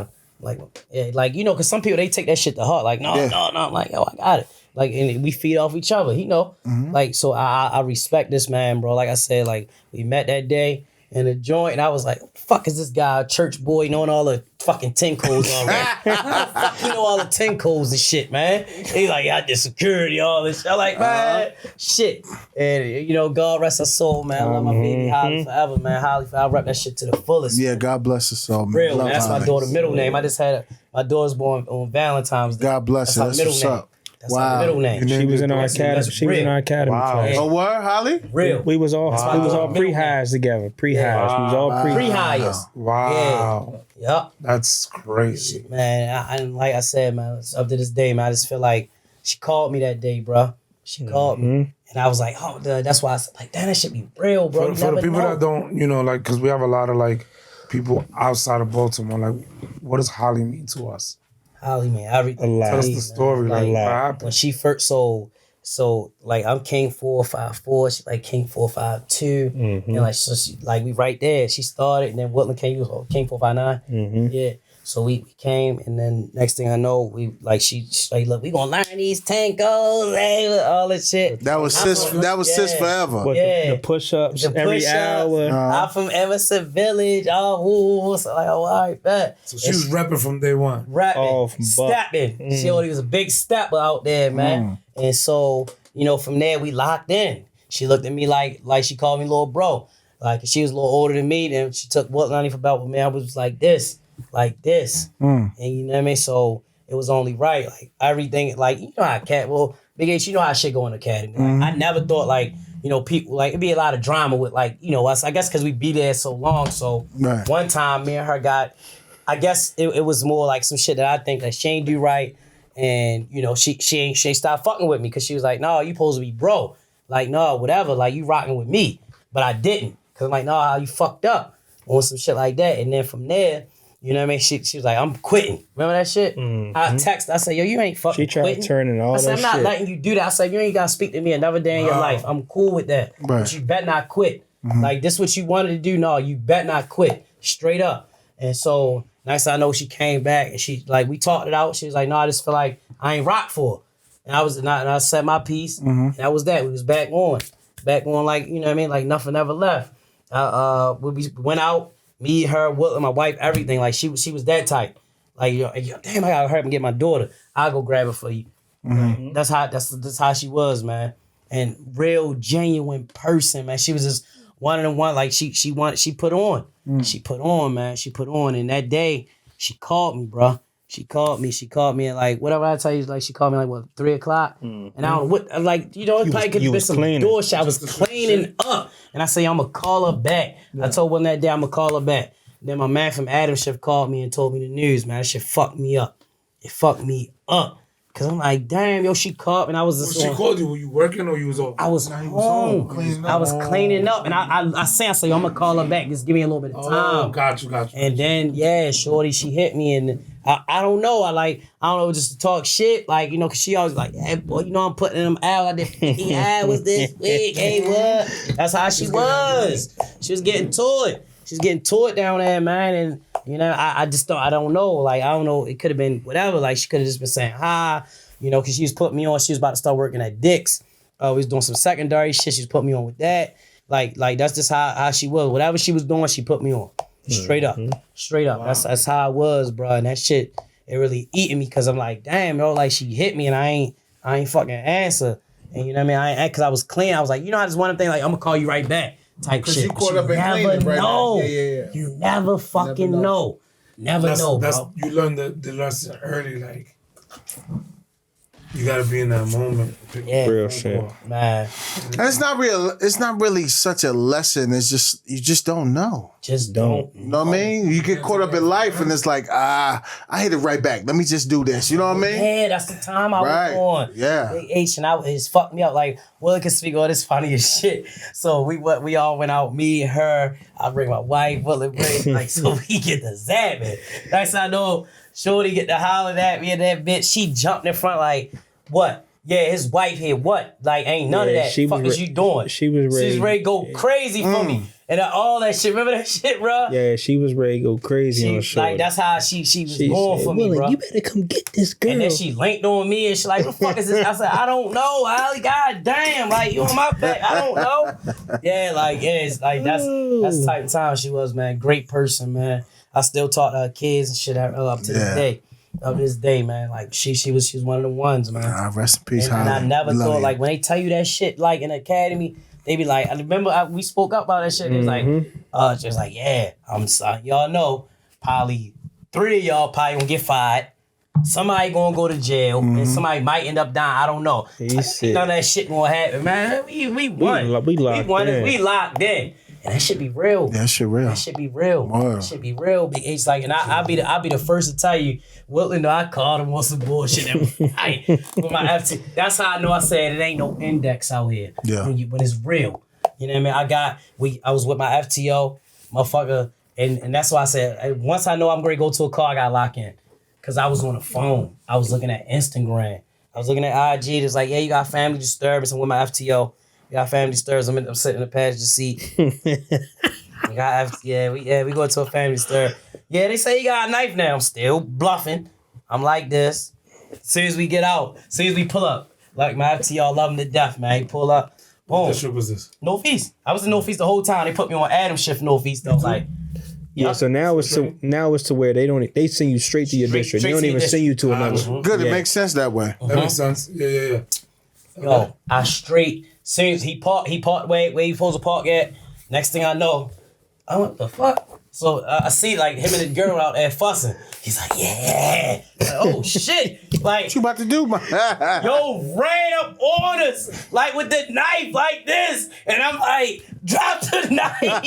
him. Like, yeah, like, you know, because some people, they take that shit to heart. Like, no. I'm like, yo, I got it. Like, and we feed off each other, you know. Like, so I respect this man, bro. Like I said, like, we met that day in the joint, and I was like, what the fuck is this guy, a church boy, knowing all the fucking 10 codes already? How the fuck you know all the 10 codes and shit, man? He's like, I did security, all this shit. I'm like, man, shit. And, you know, God rest her soul, man. I love my baby Holly forever, man. Holly forever. I rep that shit to the fullest. Yeah, God bless us all, man. Real, Love man. That's my Holly. daughter's middle name. I just had my daughter's born on Valentine's Day. God bless her. That's That's her what's middle up. name. That's her middle name. She was in our academy. That's She was in real. our academy. Wow. class. Oh, what, Holly? Real. We was all my daughter's pre-highs together. Pre-highs. We was all Pre-hires. Wow. Yup. That's crazy. Man, I like I said, man, up to this day, man, I just feel like she called me that day, bro. She called me. And I was like, oh, dude, that's why I said, like, damn, that should be real, bro. For the people that don't, you know, like, because we have a lot of, like, people outside of Baltimore, like, what does Holly mean to us? Holly, man, everything. A lot. Tell us Man, the story, like, what happened? when she first so like I'm King 454, she like King 452, and like so she, like we right there. She started, and then Woodland King was King 459. Yeah, so we came, and then next thing I know, we like she like, look, we gonna learn these tankos, hey, all this shit. That was sis. That was sis forever. What, Yeah. the push-ups The every push-ups. hour. I'm from Emerson Village. Oh, so like, oh, all right, bet. So she was repping from day one. Rapping, Oh, from Buck. stepping. She already was a big stepper out there, man. And so, you know, from there we locked in. She looked at me like she called me little bro. Like she was a little older than me, and she took what Lonnie for about, well, man, I was like this. And you know what I mean? So it was only right. Like everything, like, you know how Big H, you know how shit go in the academy. Like, I never thought, like, you know, people, like, it'd be a lot of drama with, like, you know, us. I guess because we be there so long. So Right. one time, me and her got, I guess it was more like some shit that I think that she ain't do right. And, you know, she ain't stopped fucking with me because she was like, no, you supposed to be bro. Like, no, whatever. Like, you rocking with me. But I didn't. Because I'm like, no, you fucked up on some shit like that. And then from there, You know what I mean? She was like, I'm quitting. Remember that shit? I text. I said, yo, you ain't fucking She tried quitting. turning all I said, that I'm not shit. letting you do that. I said, you ain't got to speak to me another day in your life. I'm cool with that. Right. But you better not quit. Like, this what you wanted to do? No, you better not quit. Straight up. And so, next I know, she came back and she, like, we talked it out. She was like, no, I just feel like I ain't rock for her. And I said my piece. And that was that. We was back on. Back on, like, you know what I mean? Like, nothing ever left. We went out. Me, her, Will, my wife, everything. Like, she was that type. Like, yo, damn, I gotta hurry up and get my daughter. I'll go grab her for you. That's how she was, man. And real genuine person, man. She was just one of the one. Like, she put on. She put on, man. She put on. And that day, she called me, bro. She called me and like whatever I tell you, like she called me like what 3 o'clock, and I don't know what, like, you know, it probably could have been some door shit. I was cleaning up, and I say I'm gonna call her back. I told one that day I'm gonna call her back. Then my man from Adam Shift called me and told me the news, man. That shit fucked me up. It fucked me up. Cause I'm like, damn, yo, she called and I was just She called you. Were you working or you was off? I was home. I was cleaning up, and I say, I'm gonna call her back. Just give me a little bit of time. Oh, got you. And then, yeah, shorty, she hit me, and I don't know. I don't know, just to talk shit, like, you know, cause she always like, hey, boy, you know, I'm putting them out. I did 50 hours this week. Hey, what? That's how she was. She was getting to it. She's getting to it down there, man, and you know, I don't know. Like, I don't know. It could have been whatever. Like, she could have just been saying hi, you know, because she was putting me on. She was about to start working at Dick's. We was doing some secondary shit. She was putting me on with that. Like that's just how she was. Whatever she was doing, she put me on. Straight up. Wow. That's how I was, bro. And that shit, it really eating me because I'm like, damn, yo, like she hit me and I ain't fucking answer. And you know what I mean? Because I was clean. I was like, you know, I just one thing, like, I'm gonna call you right back. Type shit. You caught up in cleaning, right? Know. Yeah. You never fucking know. Never know, bro. You learned the lesson early, like you gotta be in that moment. Yeah, real shit, man. And it's not real. It's not really such a lesson. It's just you just don't know. Just don't. You know what I mean? You get caught up in life, and it's like, I hit it right back. Let me just do this. You know what I mean? Yeah, that's the time I was on. Yeah. Big H and it's fucked me up. Like, Will can speak all this funny as shit. So we all went out. Me and her. I bring my wife. Will bring like so we get the zapping. Next I know, Shorty get to hollering at me and that bitch. She jumped in front like, what? Yeah, his wife here. What? Like, ain't none of that. Fuck is you doing? She was ready. She's ready to go crazy for me. And all that shit. Remember that shit, bro? Yeah, she was ready to go crazy on the show. Like, that's how she was going for me, bro. You better come get this girl. And then she linked on me and she like, what the fuck is this? I said, I don't know, Ali. God damn, like, you on my back. I don't know. Yeah, like, yeah, it's like, that's the type of time she was, man. Great person, man. I still talk to her kids and shit up to this day. Of this day, man. Like, she was one of the ones, man. Rest in peace, and I never thought, like, when they tell you that shit, like, in the academy, they be like, I remember we spoke up about that shit. It was like, just like, yeah, I'm sorry. Y'all know, probably 3 of y'all probably gonna get fired. Somebody gonna go to jail, and somebody might end up dying. I don't know. None of that shit gonna happen, man. We won. We locked in. And that should be real. Yeah, that shit real. That should be real. That should be real. Big H, like, and I'll be the first to tell you, Wilton, I called him on some bullshit with my FT. That's how I know I said it ain't no index out here. Yeah. When it's real. You know what I mean? I was with my FTO, motherfucker, and that's why I said, once I know I'm gonna go to a car, I gotta lock in. Cause I was on the phone. I was looking at Instagram. I was looking at IG. It's like, yeah, you got family disturbance. I'm with my FTO. You got family disturbance. I'm sitting in the passenger seat. We go to a family disturb. Yeah, they say he got a knife now. I'm still bluffing. I'm like this. As soon as we get out, as soon as we pull up, like my FTO love him to death, man. He pull up. Boom. What shit was this? Northeast. I was in Northeast the whole time. They put me on Adam Shift Northeast though. Like, yeah, so now it's to where they send you straight to your district. They don't even send you to another. Good, it makes sense that way. That makes sense. Yeah. Yo, I straight. Soon as he parked where he supposed to park at. Next thing I know, I went, the fuck? So I see like him and the girl out there fussing. He's like, yeah. Like, oh shit. Like, What you about to do, man? yo, ran up on us like with the knife like this. And I'm like, drop the knife.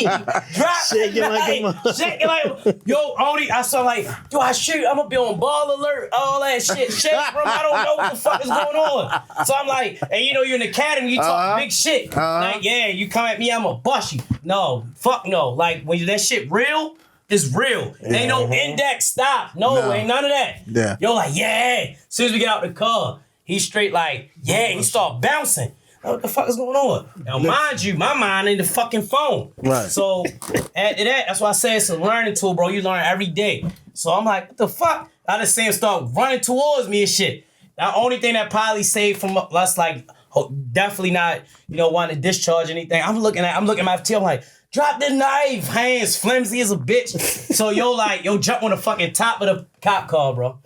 Shaking like a mother. Shaking like, yo, only I saw like, yo, I shoot, I'm gonna be on ball alert, all that shit. Shake from, I don't know what the fuck is going on. So I'm like, and you know you're in the academy, you talk big shit. Like, yeah, you come at me, I'm gonna bust you. No, fuck no. Like when that shit real, It's real. Ain't no index stop. No, ain't none of that. Yeah. Yo, like, yeah. As soon as we get out the car, he's straight like, yeah, he start bouncing. What the fuck is going on? Now, mind you, my mind ain't the fucking phone. Right. So, after that, that's why I say it's a learning tool, bro. You learn every day. So, I'm like, what the fuck? I just see him start running towards me and shit. The only thing that probably saved from us, like, definitely not, wanting to discharge anything. I'm looking at my FT, I'm like, drop the knife, hands flimsy as a bitch. So, yo, jump on the fucking top of the cop car, bro.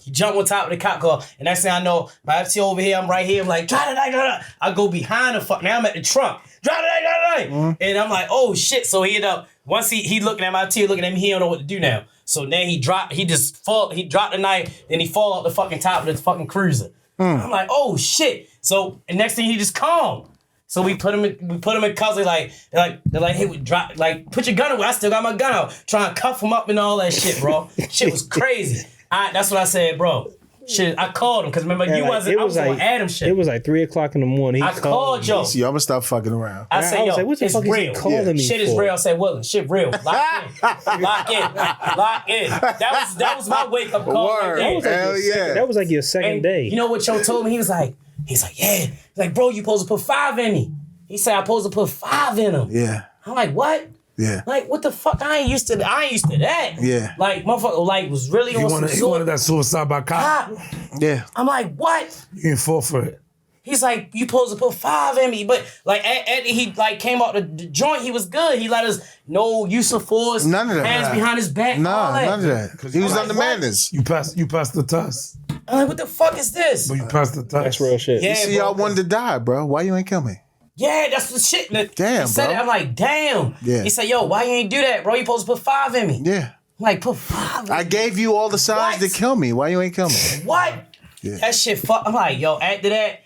He jump on top of the cop car, and next thing I know, my FT over here, I'm right here, I'm like, drop the knife. I go behind the fuck. Now I'm at the trunk. Drop the knife. And I'm like, oh shit. So he ended up, once he looking at my FT, looking at me, he don't know what to do now. So then he dropped the knife, then he fall off the fucking top of the fucking cruiser. I'm like, oh shit. So and next thing he just calm. So we put him in custody, they're like, hey, we drop, like, put your gun away. I still got my gun out, trying to cuff him up and all that shit, bro. Shit was crazy. That's what I said, bro. Shit, I called him because remember I was on Adam shit. It was like 3:00 in the morning. I called yo. See, I'm gonna stop fucking around. I said, yo, was like, what the it's fuck is he real. calling me Shit is for? real. I said, Willie, shit real. Lock in. That was my wake up call. Word. Right there. Hell yeah. That was like your second And day. you know what Joe told me? He was like, yeah. He's like, bro, you supposed to put 5 in me. He said, I'm supposed to put 5 in him. Yeah. I'm like, what? Yeah. Like, what the fuck? I ain't used to that. Yeah. Like, motherfucker, like, was really He on wanted, that suicide by cop. Yeah. I'm like, what? You didn't fall for it. He's like, you supposed to put 5 in me. But, like, he, like, came out the joint. He was good. He let us no use of force. None of that. Hands behind his back. Nah, all that. none of that. He was I'm under like, manners. You passed the test. I'm like, what the fuck is this? But you passed the test. That's real shit. Yeah, You see, bro, y'all wanted to die, bro. Why you ain't kill me? Yeah, that's the shit. Damn, he said bro. it. I'm like, damn. Yeah. He said, yo, why you ain't do that, bro? You supposed to put 5 in me. Yeah. I'm like, put 5 in I me. gave you all the signs What? to kill me. Why you ain't kill me? What? Yeah. That shit fuck. I'm like, yo, after that,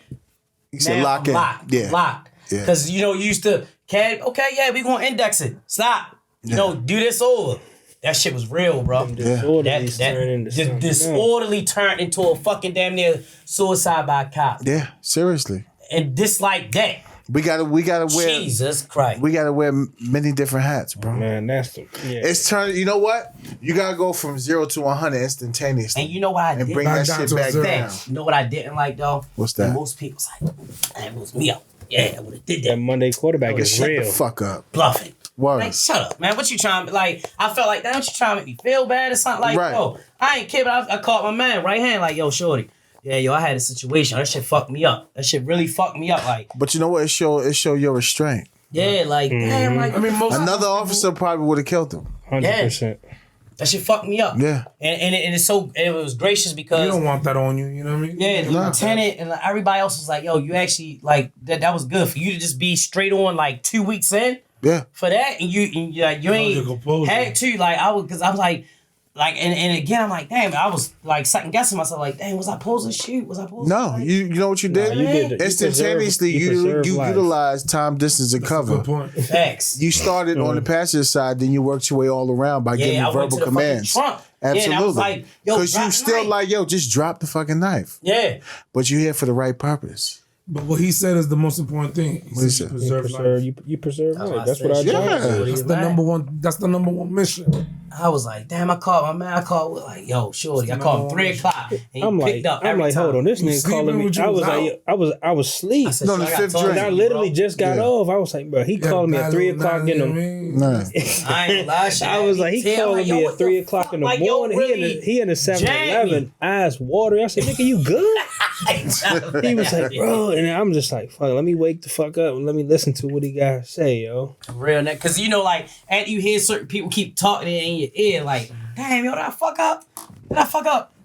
He said now lock I'm in. locked. Yeah. Locked. Yeah. Because, you used to, okay, yeah, we gonna index it. Stop. Do this over. That shit was real, bro. Disorderlies turn into something else. Disorderly turned into a fucking damn near suicide by a cop. Yeah. Seriously. And this like that. We gotta wear. Jesus Christ. We gotta wear many different hats, bro. Man, that's the It's turn. You know what? You gotta go from 0 to 100 instantaneously, And you know what I and did? bring that Back down shit to a back zero. down. You know what I didn't like though? What's that? And most people was like, that was me up. Yeah, I would have did that that. Monday quarterback is Shut real. the fuck up. Bluffing. Word. Like, shut up, man. What you trying to, like, I felt like, damn, you trying to make me feel bad or something? Like, Right. yo, I ain't kidding. I caught my man right hand, like, yo, shorty. Yeah, yo, I had a situation. That shit fucked me up. That shit really fucked me up. Like, But you know what? It show your restraint. yeah, like, damn, like, I mean, most Another officer probably would have killed him. 100%. that shit fucked me up. Yeah. And it was gracious you because don't want that on you. You know what I mean? yeah, the Nah. lieutenant and like, everybody else was like, yo, you actually like that was good for you to just be straight on like 2 weeks in Yeah. for that, and you ain't your composure. had to like I was because I was like and again I'm like damn I was like second guessing myself like damn was I supposed to shoot No, you know what you did? You did. Instantaneously, you preserved life. utilized time, distance, and cover. Good point. facts. You started on the passenger side, then you worked your way all around by giving I went verbal to the fucking commands. trunk. Absolutely. Yeah, and I was like, yo, Because drop you the still knife. like, yo, just drop the fucking knife. Yeah, But you're here for the right purpose. But what he said is the most important thing. He he said say? you preserve life. You preserve That's life. what I That's what I said. do. Yeah. That's the number one. That's the number one mission. I was like, damn, I called my man. I called like, yo, shorty. I called him 3 o'clock. And he I'm like, picked up every time. hold on, this You nigga calling sleeping me. with you I was was like, I was asleep. I said, No, "Shit, the I got fifth talk drink. to And I you, literally bro." just got off. I was like, bro, he calling me at 3 o'clock in the. Nah. I ain't gonna lie, shit. I was like, he Tell calling yo, me what at 3 the o'clock fuck? in the Like, yo, morning. really He in the 7-Eleven, eyes watery. I said, nigga, you good? He was like, bro, and I'm just like, fuck, let me wake the fuck up and let me listen to what he got to say, yo. Real nigga. Cause you know, like, and you hear certain people keep talking in your ear, like, damn, yo, did I fuck up?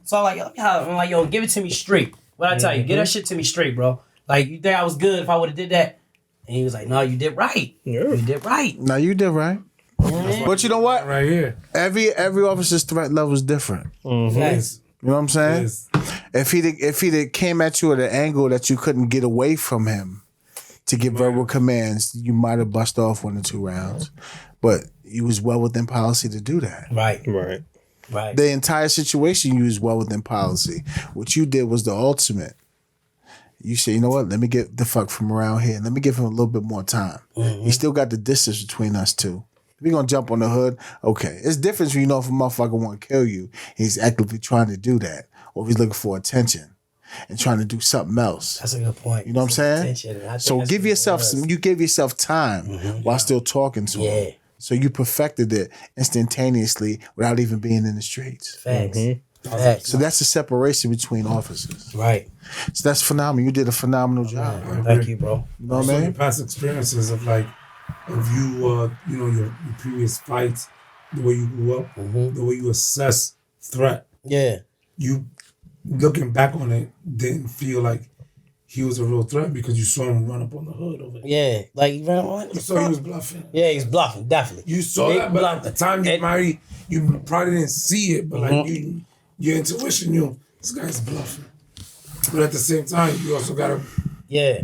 So I'm like, yo, give it to me straight. What I tell you, get that shit to me straight, bro. Like, you think I was good if I would have did that? And he was like, no, you did right. Yeah. You did right. Now you did right. But you know what? Right here. Every officer's threat level is different. Yes. You know what I'm saying? Yes. If he'd came at you at an angle that you couldn't get away from him to give verbal commands, you might have bust off 1 or 2 rounds. But you was well within policy to do that. Right. Right. The entire situation you was well within policy. What you did was the ultimate. You say, you know what? Let me get the fuck from around here. Let me give him a little bit more time. He still got the distance between us two. If you're gonna jump on the hood, okay. It's different when you know if a motherfucker want to kill you, he's actively trying to do that, or if he's looking for attention and trying to do something else. That's a good point. You know what I'm saying? So give yourself you gave yourself time while still talking to him. So you perfected it instantaneously without even being in the streets. Facts. Facts. So that's the separation between officers. Right. So that's phenomenal. You did a phenomenal job. Bro. Thank you, bro. You know what I Your mean? past experiences of like, of you, you know, your previous fights, the way you grew up, the way you assess threat. Yeah. You, looking back on it, didn't feel like he was a real threat because you saw him run up on the hood over there. Yeah. Like, you ran You saw he was bluffing. Yeah, he's bluffing, definitely. You saw Big that, but bluff. at the time you married, you probably didn't see it, but like your intuition knew this guy's bluffing. But at the same time, you also gotta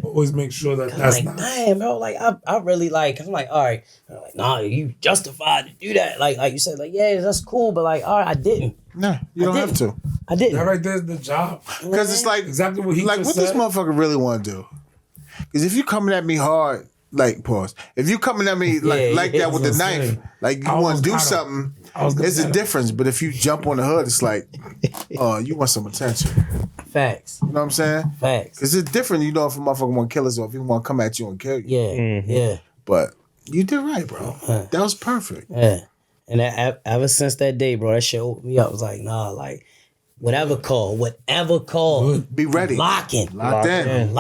always make sure that that's like, not. Damn, bro, like I really like. I'm like, all right, I'm like, nah, you justified to do that. Like you said, like, yeah, that's cool, but like, all right, I didn't. No, you don't have to. I didn't. That right there's the job. Because it's like Exactly what he like just what this said. motherfucker really want to do. Because if you coming at me hard, like pause. If you coming at me like that with the knife, like you want to do something, it's a difference. But if you jump on the hood, it's like, oh, you want some attention. Facts. You know what I'm saying? Facts. Because it's different. You know if a motherfucker want to kill us or if he want to come at you and kill you. Yeah. Yeah. But you did right, bro. That was perfect. Yeah. And ever since that day, bro, that shit opened me up. I was like, nah, like, whatever call. Be ready. Locked in. I'm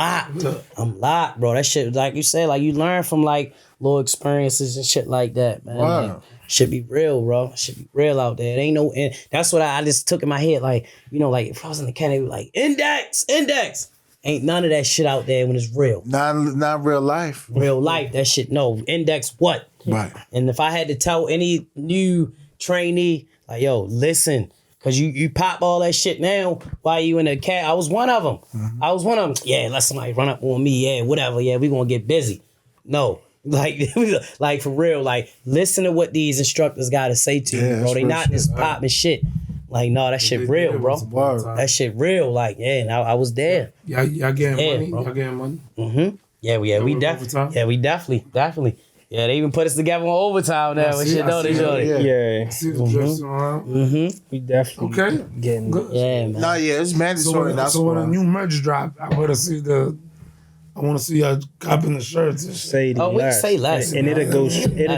locked, bro. That shit, like you said, like you learn from like little experiences and shit like that, man. Wow. Like, should be real, bro. Should be real out there. It ain't no, and that's what I just took in my head. Like, you know, like if I was in the Kennedy, like index. Ain't none of that shit out there when it's real. Not real life. Real life, that shit, no. Index what? Right. And if I had to tell any new trainee, like, yo, listen, because you pop all that shit now while you in the cab. I was one of them. Yeah, let somebody run up on me. Yeah, whatever. Yeah, we going to get busy. No. Like for real, like listen to what these instructors got to say to you, bro. They not just popping shit. Like, no, that shit real, bro. That shit real. Like, yeah, and I was there. Y'all getting money? Bro. Y'all getting money? Yeah, we definitely. Yeah, they even put us together on overtime now and shit, don't they, Jordy? Yeah. See the drifting around. We definitely getting Good. Yeah, man. No, yeah, it's mandatory. So when a new merch drop, I want to see y'all copping the shirts and shit. say Oh, we can say less. and it'll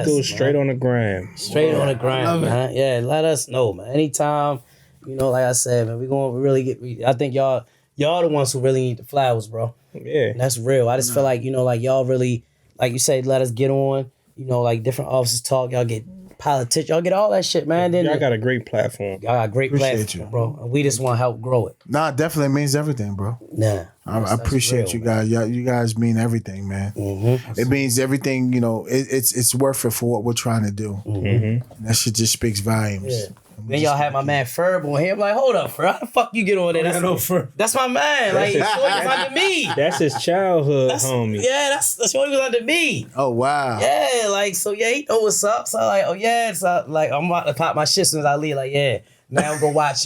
go straight on the gram. Straight on the grind, man. Yeah, let us know, man. Anytime, you know, like I said, man, we gonna really get. I think y'all the ones who really need the flowers, bro. Yeah. And that's real. I just feel like, you know, like y'all really, like you said, let us get on. You know, like different officers talk. Y'all get politics. Y'all get all that shit, man. Then Y'all got a great platform. y'all got a great Appreciate platform, you. bro. And we just want to help grow it. Nah, it definitely means everything, bro. Nah. I appreciate real, you guys. You guys mean everything, man. It means everything. You know, it's worth it for what we're trying to do. And that shit just speaks volumes. Yeah. Then y'all had my man Ferb on here. I'm like, hold up, Ferb. How the fuck you get on there? That's my man. Like, Shorty was under me. That's his childhood homie. Yeah, that's Shorty was under me. Oh wow. Yeah, like, so yeah, he know what's up. So I'm like, oh yeah, so like I'm about to pop my shit as soon as I leave. Like, yeah. Now go watch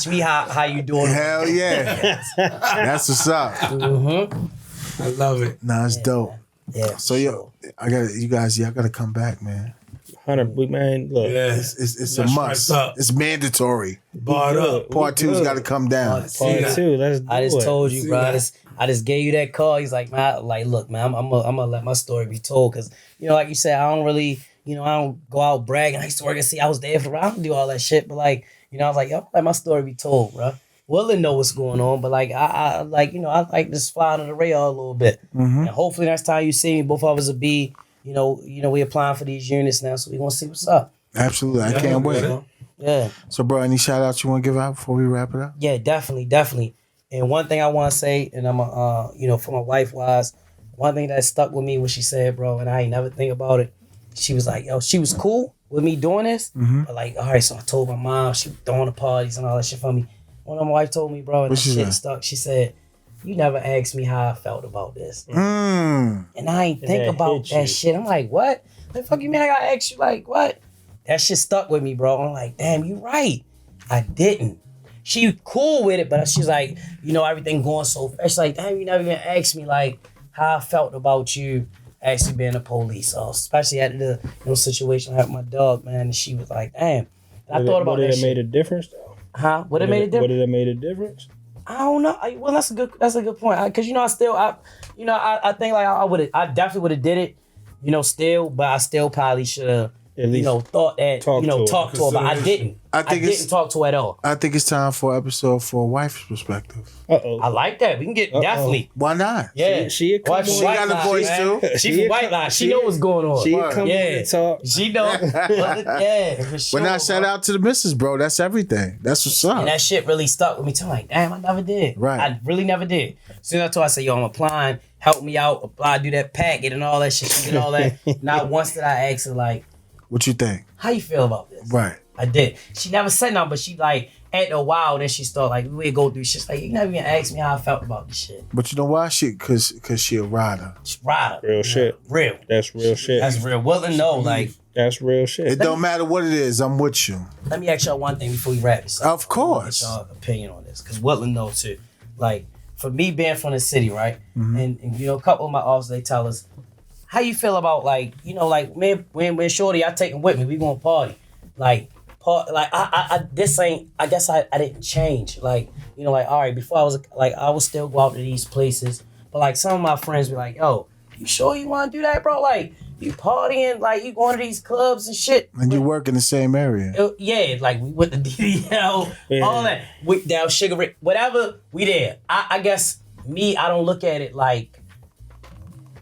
me how you doing. Hell yeah. That's what's up. I love it. Nah, it's dope. Yeah. So yo, y'all gotta come back, man. 100, man. Look, Yeah. It's a That's must. right up. It's mandatory. Barred up. Part two's got to come down. part 2. Let's do I just it. told you, See bro. that. I just gave you that call. He's like, man, like, look, man, I'm gonna let my story be told, because, you know, like you said, I don't really, you know, I don't go out bragging. I used to work and see I was there for. I don't do all that shit, but like, you know, I was like, yo, let my story be told, bro. Willing know what's going on, but like, I like, you know, I like just fly under the radar a little bit, and hopefully next time you see me, both of us will be, you know, we applying for these units now, so we gonna see what's up. Absolutely. I can't wait. Yeah. So, bro, any shout outs you want to give out before we wrap it up? Yeah, definitely. And one thing I want to say, and I'm you know, for my wife wise, one thing that stuck with me what she said, bro, and I ain't never think about it. She was like, yo, she was cool with me doing this, but like, all right, so I told my mom, she was throwing the parties and all that shit for me. One of my wife told me, bro, and What that she shit said? stuck. She said, you never asked me how I felt about this. Mm. And I ain't think that about hit that you. shit. I'm like, what? The fuck you mean I gotta ask you, like, what? That shit stuck with me, bro. I'm like, damn, you right. I didn't. She cool with it, but she's like, you know, everything going so fast. She's like, damn, you never even asked me, like, how I felt about you actually being a police officer, especially at the situation I had with my dog, man. And she was like, damn. And I thought about that Would it shit. made a difference though? Huh? Would it made a difference? Would it have made a difference? I don't know. Well, that's a good point. Cause I think like I definitely would have did it, still, but I still probably should have, thought that, talk to her, but I didn't. I didn't talk to her at all. I think it's time for an episode for a wife's perspective. I like that. We can get definitely. Why not? Yeah, she got a voice too. She from White Line. She know what's going on. She come and talk. She know. Yeah, for sure. But now shout out to the missus, bro. That's everything. That's what's up. And that shit really stuck with me too. I'm like, damn, I never did. Right. I really never did. Soon as I told her, I said, yo, I'm applying. Help me out. Apply, do that packet and all that shit. She did all that. Not once did I ask her like, what you think? how you feel about this? Right. I did. She never said nothing, but she like after a while, then she started like we go through shit. Like you never even asked me how I felt about this shit. But you know why? Cause she a rider. She's rider. Real shit. Real. That's real shit. That's real. Willing no, like That's real shit. It don't matter what it is. I'm with you. let me ask y'all one thing before we wrap this up. Of course. Get y'all opinion on this, because Willing know too. Like for me being from the city, right? And a couple of my officers they tell us, how you feel about like man when Shorty I take him with me, we gonna party. I this ain't. I guess I didn't change. Like all right. Before I would still go out to these places, but like some of my friends be like, "Yo, you sure you want to do that, bro? Like you partying, like you going to these clubs and shit." And you work in the same area. Yeah, like we went to DDL, all that. We down Sugar Rick, whatever. We there. I guess me, I don't look at it like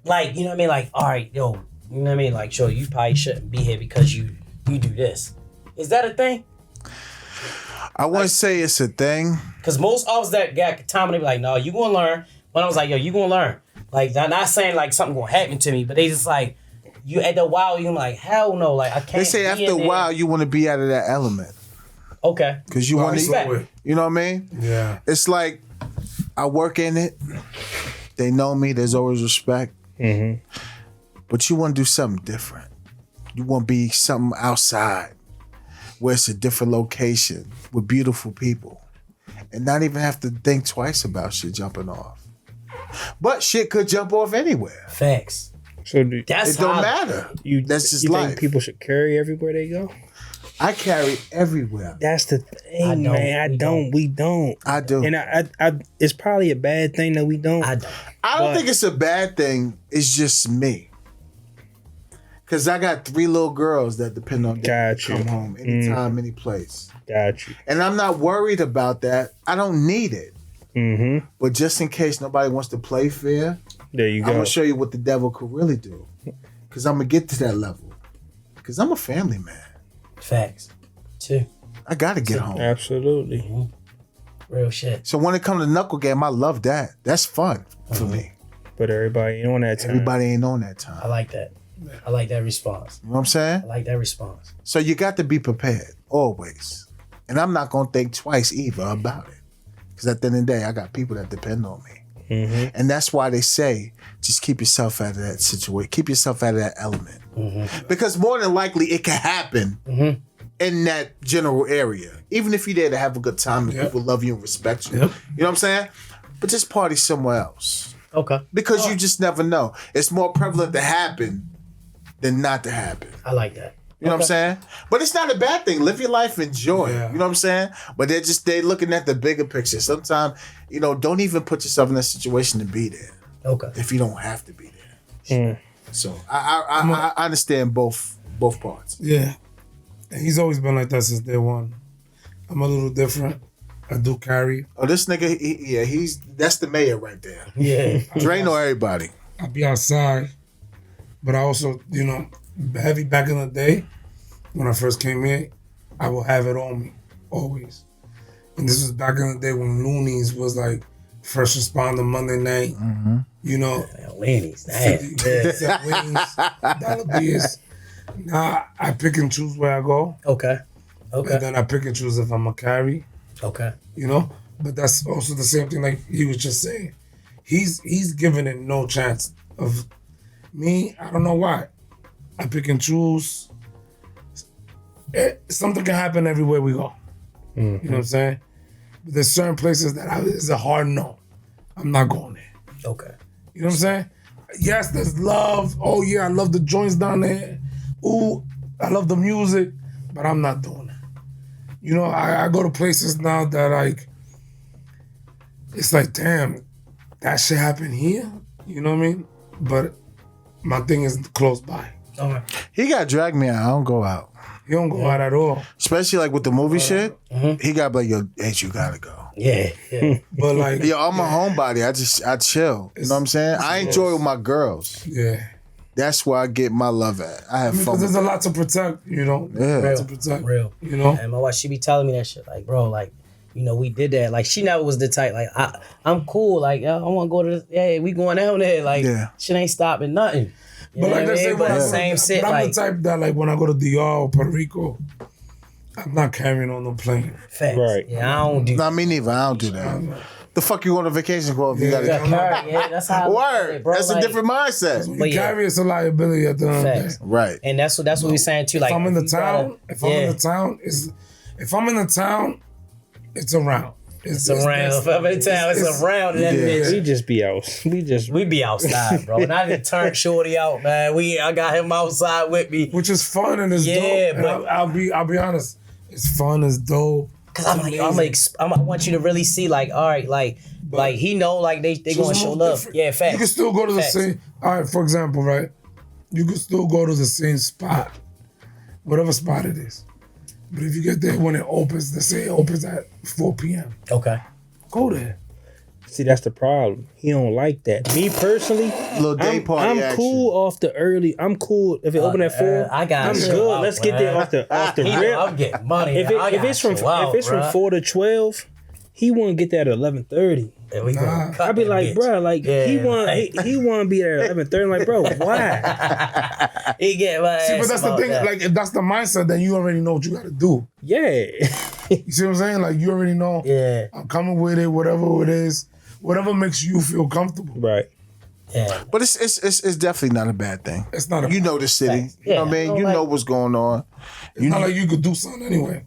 you know what I mean. Like all right, yo, you know what I mean. Like sure, you probably shouldn't be here because you do this. Is that a thing? I wouldn't say it's a thing. Because most officers that got time, they be like, no, you gonna learn. But I was like, yo, you gonna learn. Like, they're not saying like something gonna happen to me, but they just like, you at the while, you're like, hell no, like I can't. They say after a while you want to be out of that element. Okay. Because you want respect. to, you know what I mean? Yeah. It's like I work in it. They know me. There's always respect. Mm-hmm. But you want to do something different. You want to be something outside, where it's a different location with beautiful people, and not even have to think twice about shit jumping off. But shit could jump off anywhere. Facts. So It don't matter. That's just you life. think people should carry everywhere they go? I carry everywhere. That's the thing, man. We don't. I do. And I it's probably a bad thing that we don't. I don't. I don't think it's a bad thing. It's just me. Because I got 3 little girls that depend on them to come home anytime, any place. Got you. And I'm not worried about that. I don't need it. Mm-hmm. But just in case nobody wants to play fair, There you go. I'm going to show you what the devil could really do. Because I'm going to get to that level. Because I'm a family man. Facts. Too. I got to get home. Absolutely. Real shit. So when it comes to knuckle game, I love that. That's fun for me. But everybody ain't on that time. Everybody ain't on that time. I like that. I like that response. You know what I'm saying? I like that response. So you got to be prepared, always. And I'm not going to think twice either about it. Because at the end of the day, I got people that depend on me. Mm-hmm. And that's why they say, just keep yourself out of that situation. Keep yourself out of that element. Mm-hmm. Because more than likely, it can happen in that general area. Even if you're there to have a good time and people love you and respect you. You know what I'm saying? But just party somewhere else. Okay. Because you just never know. It's more prevalent to happen than not to happen. I like that. You know what I'm saying? But it's not a bad thing. Live your life, enjoy. Yeah. You know what I'm saying? But they looking at the bigger picture. Sometimes, don't even put yourself in that situation to be there. Okay. If you don't have to be there. So I understand both parts. Yeah. And he's always been like that since day one. I'm a little different. I do carry. Oh, this nigga, that's the mayor right there. Yeah. Dre know everybody. I be outside, but I also, heavy back in the day, when I first came in, I will have it on me, always. And this was back in the day when Looney's was like first responder Monday night. Looney's. Wings, dollar bills. Now I pick and choose where I go. Okay. And then I pick and choose if I'm a carry. Okay. But that's also the same thing like he was just saying. He's giving it no chance of me. I don't know why. I pick and choose. Something can happen everywhere we go. You know what I'm saying? But there's certain places that it's a hard no. I'm not going there. Okay. You know what I'm saying? yes, there's love. Oh yeah, I love the joints down there. Ooh, I love the music, but I'm not doing that. You know, I go to places now that like, it's like, damn, that shit happened here. You know what I mean? But my thing is close by. Okay. He got drag me out. I don't go out. He don't go out at all. Especially like with the movie shit. He got like, yo, H, you gotta go. Yeah. But like, Yo, I'm a homebody. I chill. You know what I'm saying? I enjoy with my girls. yeah. That's where I get my love at. I have fun. Because there's with a lot to protect, you know? Yeah. A lot to protect. Real. You know? And my wife, she be telling me that shit. Like, bro, like, you know, we did that. Like, she never was the type. Like, I'm cool. Like, I want to go to this. Hey, we going down there. Like, shit ain't stopping nothing. You But know like what I I say, mean? But the same shit. but I'm Like, the type that like when I go to DR or Puerto Rico, I'm not carrying on the plane. facts. Right. Yeah, I don't do Nah, me neither. I don't do that. The fuck you on a vacation for if you Yeah. gotta carry. Yeah, that's how I look at Word. it, bro. That's a Like, different mindset. When But you yeah. carry, it's a liability at the end of the Facts. day. Right. And that's what we're saying too. Like, If I'm in the you gotta- town, if I'm in the town, it's around. It's around. If I'm in town, it's around. And that bitch. We just be out. We be outside, bro. And I didn't turn Shorty out, man. I got him outside with me. Which is fun and it's Yeah, dope. but- And I'll be honest, it's fun, it's dope. Cause I'm like, I want you to really see, like, all right, like he know, like they Just gonna show move love. different. Yeah, facts. You can still go to the Facts. same. All right, for example, right? You can still go to the same spot, whatever spot it is. But if you get there when it opens, let's say it opens at 4 p.m. Okay. Go there. See, that's the problem. He don't like that. Me personally, Little day party I'm action. cool off the early. I'm cool if it open at 4. I got I'm you. good. Out, Let's get there man. off the He know rip. I'm getting money. If it's from 4 to 12, he want to get there at 11:30. I'd be like, bro, like he want to be there at 11:30. I'm like, bro, why? He get my See, ass but that's the about thing. that. Like, if that's the mindset, then you already know what you got to do. Yeah. You see what I'm saying? Like, you already know. Yeah. I'm coming with it, whatever it is, whatever makes you feel comfortable. Right. Yeah. But it's definitely not a bad thing. It's not a. You know the city. Facts. You know what I Yeah. mean? You Like- know what's going on. It's not like you could do something anyway.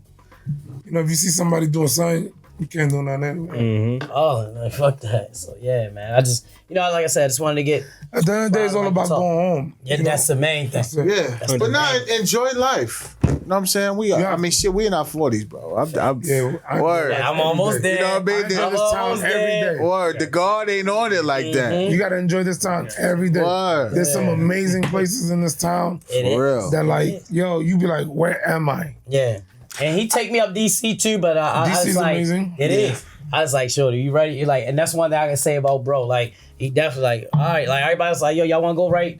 You know, if you see somebody doing something, you can't do nothing anyway. Oh, no, fuck that. So yeah, man. I just, like I said, I just wanted to get. At the end of the day, it's all about Talk. going home. Yeah, you know? that's the main thing. That's it. Yeah. But now enjoy life. You know what I'm saying? We are. Yeah. I mean, shit, we in our 40s, bro. Yeah, Word. Yeah, I'm almost there. You know what I mean? I enjoy I'm this town almost every there. day. Word. The guard ain't on it like that. You gotta enjoy this town every day. Word. There's some amazing places in this town It is. For real. that, like, yo, you be like, where am I? Yeah. And he take me up DC too, but I DC was is like, amazing. It Yeah. is. I was like, Shorty, you ready? You're like, and that's one thing I can say about bro. Like, he definitely like, all right, like everybody was like, yo, y'all wanna go right?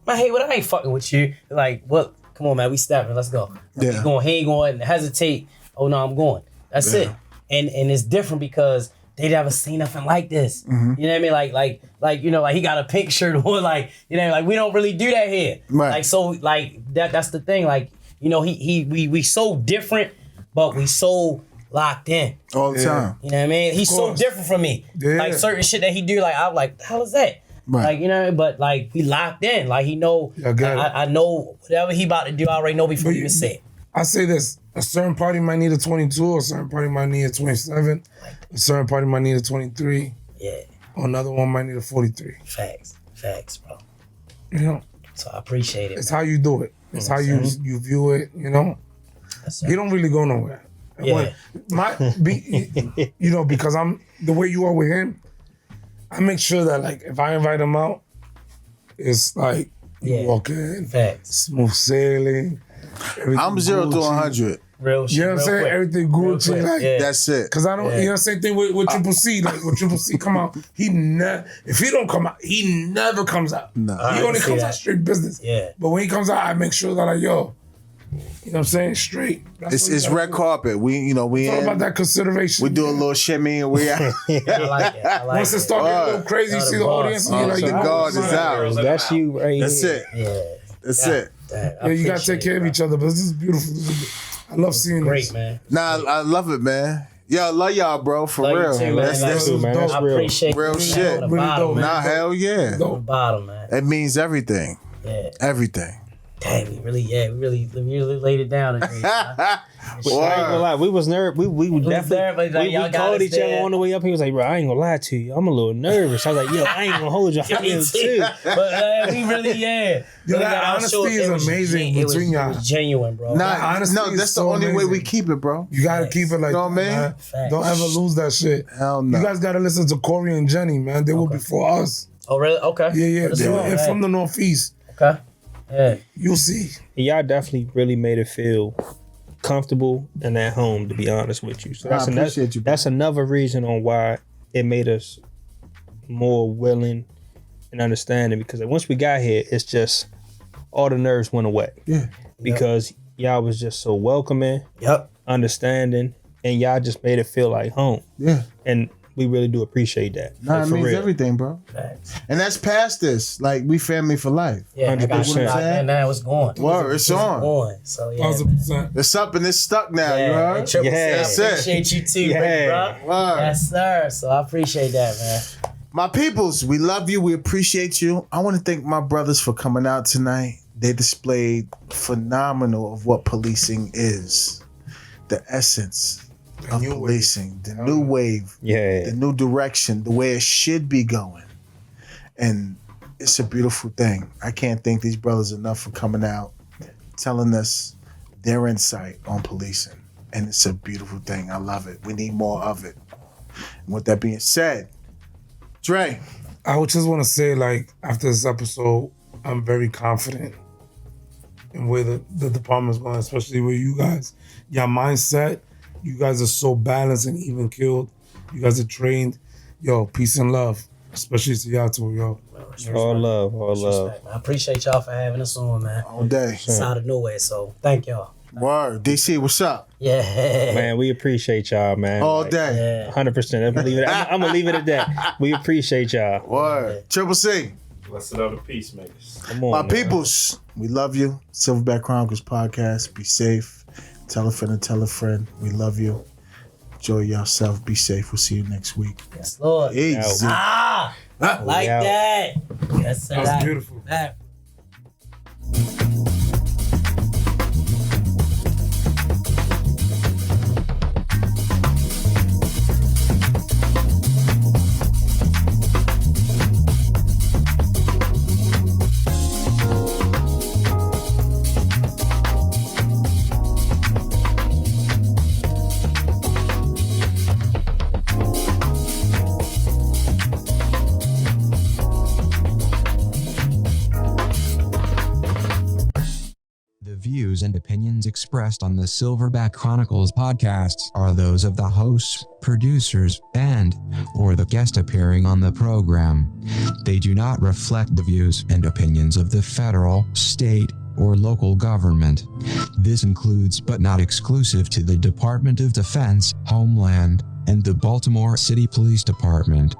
Man, hey, what I ain't fucking with you. Like, what? Come on, man, we stepping, let's go. Yeah. He going, he ain't going to hesitate. Oh no, I'm going. That's it. And it's different because they never seen nothing like this. You know what I mean? Like like he got a pink shirt on, like, like we don't really do that here. Right. Like, so like that's the thing. Like, we so different, but we so locked in. All the time. You know what I mean? He's so course. different from me. Yeah. Like certain shit that he do, like I'm like, the hell is that? Right. Like, but like we locked in. Like he know I get it. I know whatever he about to do, I already know before But he even say it. I say this: a certain party might need a 22, a certain party might need a 27, a certain party might need a 23, Yeah. or another one might need a 43. Facts, bro. You know, So I appreciate it. it's how you do it. It's how you view it. You know, Yes, you sir. don't really go nowhere. Yeah. Because I'm the way you are with him. I make sure that, like, if I invite him out, it's like you Yeah. walk in, Facts. smooth sailing. I'm 0 to Gucci. 100. Real shit. You know what I'm real saying? quick. Everything Real Gucci, quick. like. Yeah. That's it. Cause I don't, Yeah. you know, same thing with Triple C. Like when Triple C come out, if he don't come out, he never comes out. No. He I only see comes that. out straight business. Yeah. But when he comes out, I make sure that you know what I'm saying, straight. That's what It's you gotta red do. carpet. We It's all about in. that consideration. We do a little shimmy and we out. I like it. I like Once it it. start getting a little crazy, you Not see a the boss. audience, and you're Oh, like, so you the know, guard what? is out. Girls in That's the you right That's here. it. Yeah. That's it. I Yeah, you gotta take appreciate care it, of bro. each other, but this is beautiful. I love seeing Great, this. man. Nah, I love it, man. Yo, love y'all, bro. For Love you real. too, man. That's Like, that's Too, man. That's I real. appreciate Real you being shit. on the Really bottom, dope, man. Nah, hell yeah. On the bottom, man. It means everything. Yeah. Everything. Dang, we really laid it down today. I ain't gonna lie, we was nervous. We definitely we called each other on the way up. He was like, bro, I ain't gonna lie to you. I'm a little nervous. I was like, yo, I ain't gonna hold you. I am too. But we really, Yo, that honesty is amazing between y'all. It was genuine, bro. Honesty that's the so only way amazing. we keep it, bro. You gotta keep it like You know what I mean? that, man. Don't ever lose that shit. Hell no. You guys gotta listen to Corey and Jenny, man. They were before us. Oh, really? Okay. Yeah. They were from the Northeast. Okay. Yeah. You'll see. Y'all definitely really made it feel comfortable and at home, to be honest with you. So I appreciate you, bro. that's another reason on why it made us more willing and understanding, because once we got here, it's just all the nerves went away. Yeah. Because y'all was just so welcoming, understanding, and y'all just made it feel like home. Yeah. And we really do appreciate that. Nah, Like, it for means real. everything, bro. Facts. And that's past this. Like, we family for life. Yeah, I got 100%. locked in now. It's going. Word, it's on. Going. So yeah. 1,000%. It's up and it's stuck now, you Yeah, heard? and Triple Yeah. C, I That's it. appreciate you too, Yeah. bro. Word. Yes, sir. So I appreciate that, man. My peoples, we love you. We appreciate you. I want to thank my brothers for coming out tonight. They displayed phenomenal of what policing is. The essence of policing. The new wave. Yeah. The new direction. The way it should be going. And it's a beautiful thing. I can't thank these brothers enough for coming out, telling us their insight on policing. And it's a beautiful thing. I love it. We need more of it. And with that being said, Dre. I would just want to say, like, after this episode, I'm very confident in where the department's going, especially where you guys, your mindset, you guys are so balanced and even killed. You guys are trained. Yo, peace and love, especially to y'all two, yo. All love. Respect, man. I appreciate y'all for having us on, man. All day. It's out of nowhere, so thank y'all. Word. DC, what's up? Yeah. Man, we appreciate y'all, man. All Like, day. Yeah. 100%. I'm gonna leave it at that. We appreciate y'all. Word. Triple C. Blessed are the peacemakers. Come on, My man. peoples, we love you. Silverback Chronicles podcast. Be safe. Tell a friend and tell a friend. We love you. Enjoy yourself. Be safe. We'll see you next week. Yes, Lord. Easy. Like out. that. Yes, sir. That's beautiful. That. The views and opinions expressed on the Silverback Chronicles podcasts are those of the hosts, producers, or the guest appearing on the program. They do not reflect the views and opinions of the federal, state, or local government. This includes but not exclusive to the Department of Defense, Homeland, and the Baltimore City Police Department.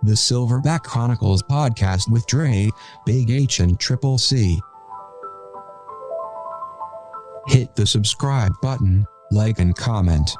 The Silverback Chronicles podcast with Dre, Big H, and Triple C. Hit the subscribe button, like and comment.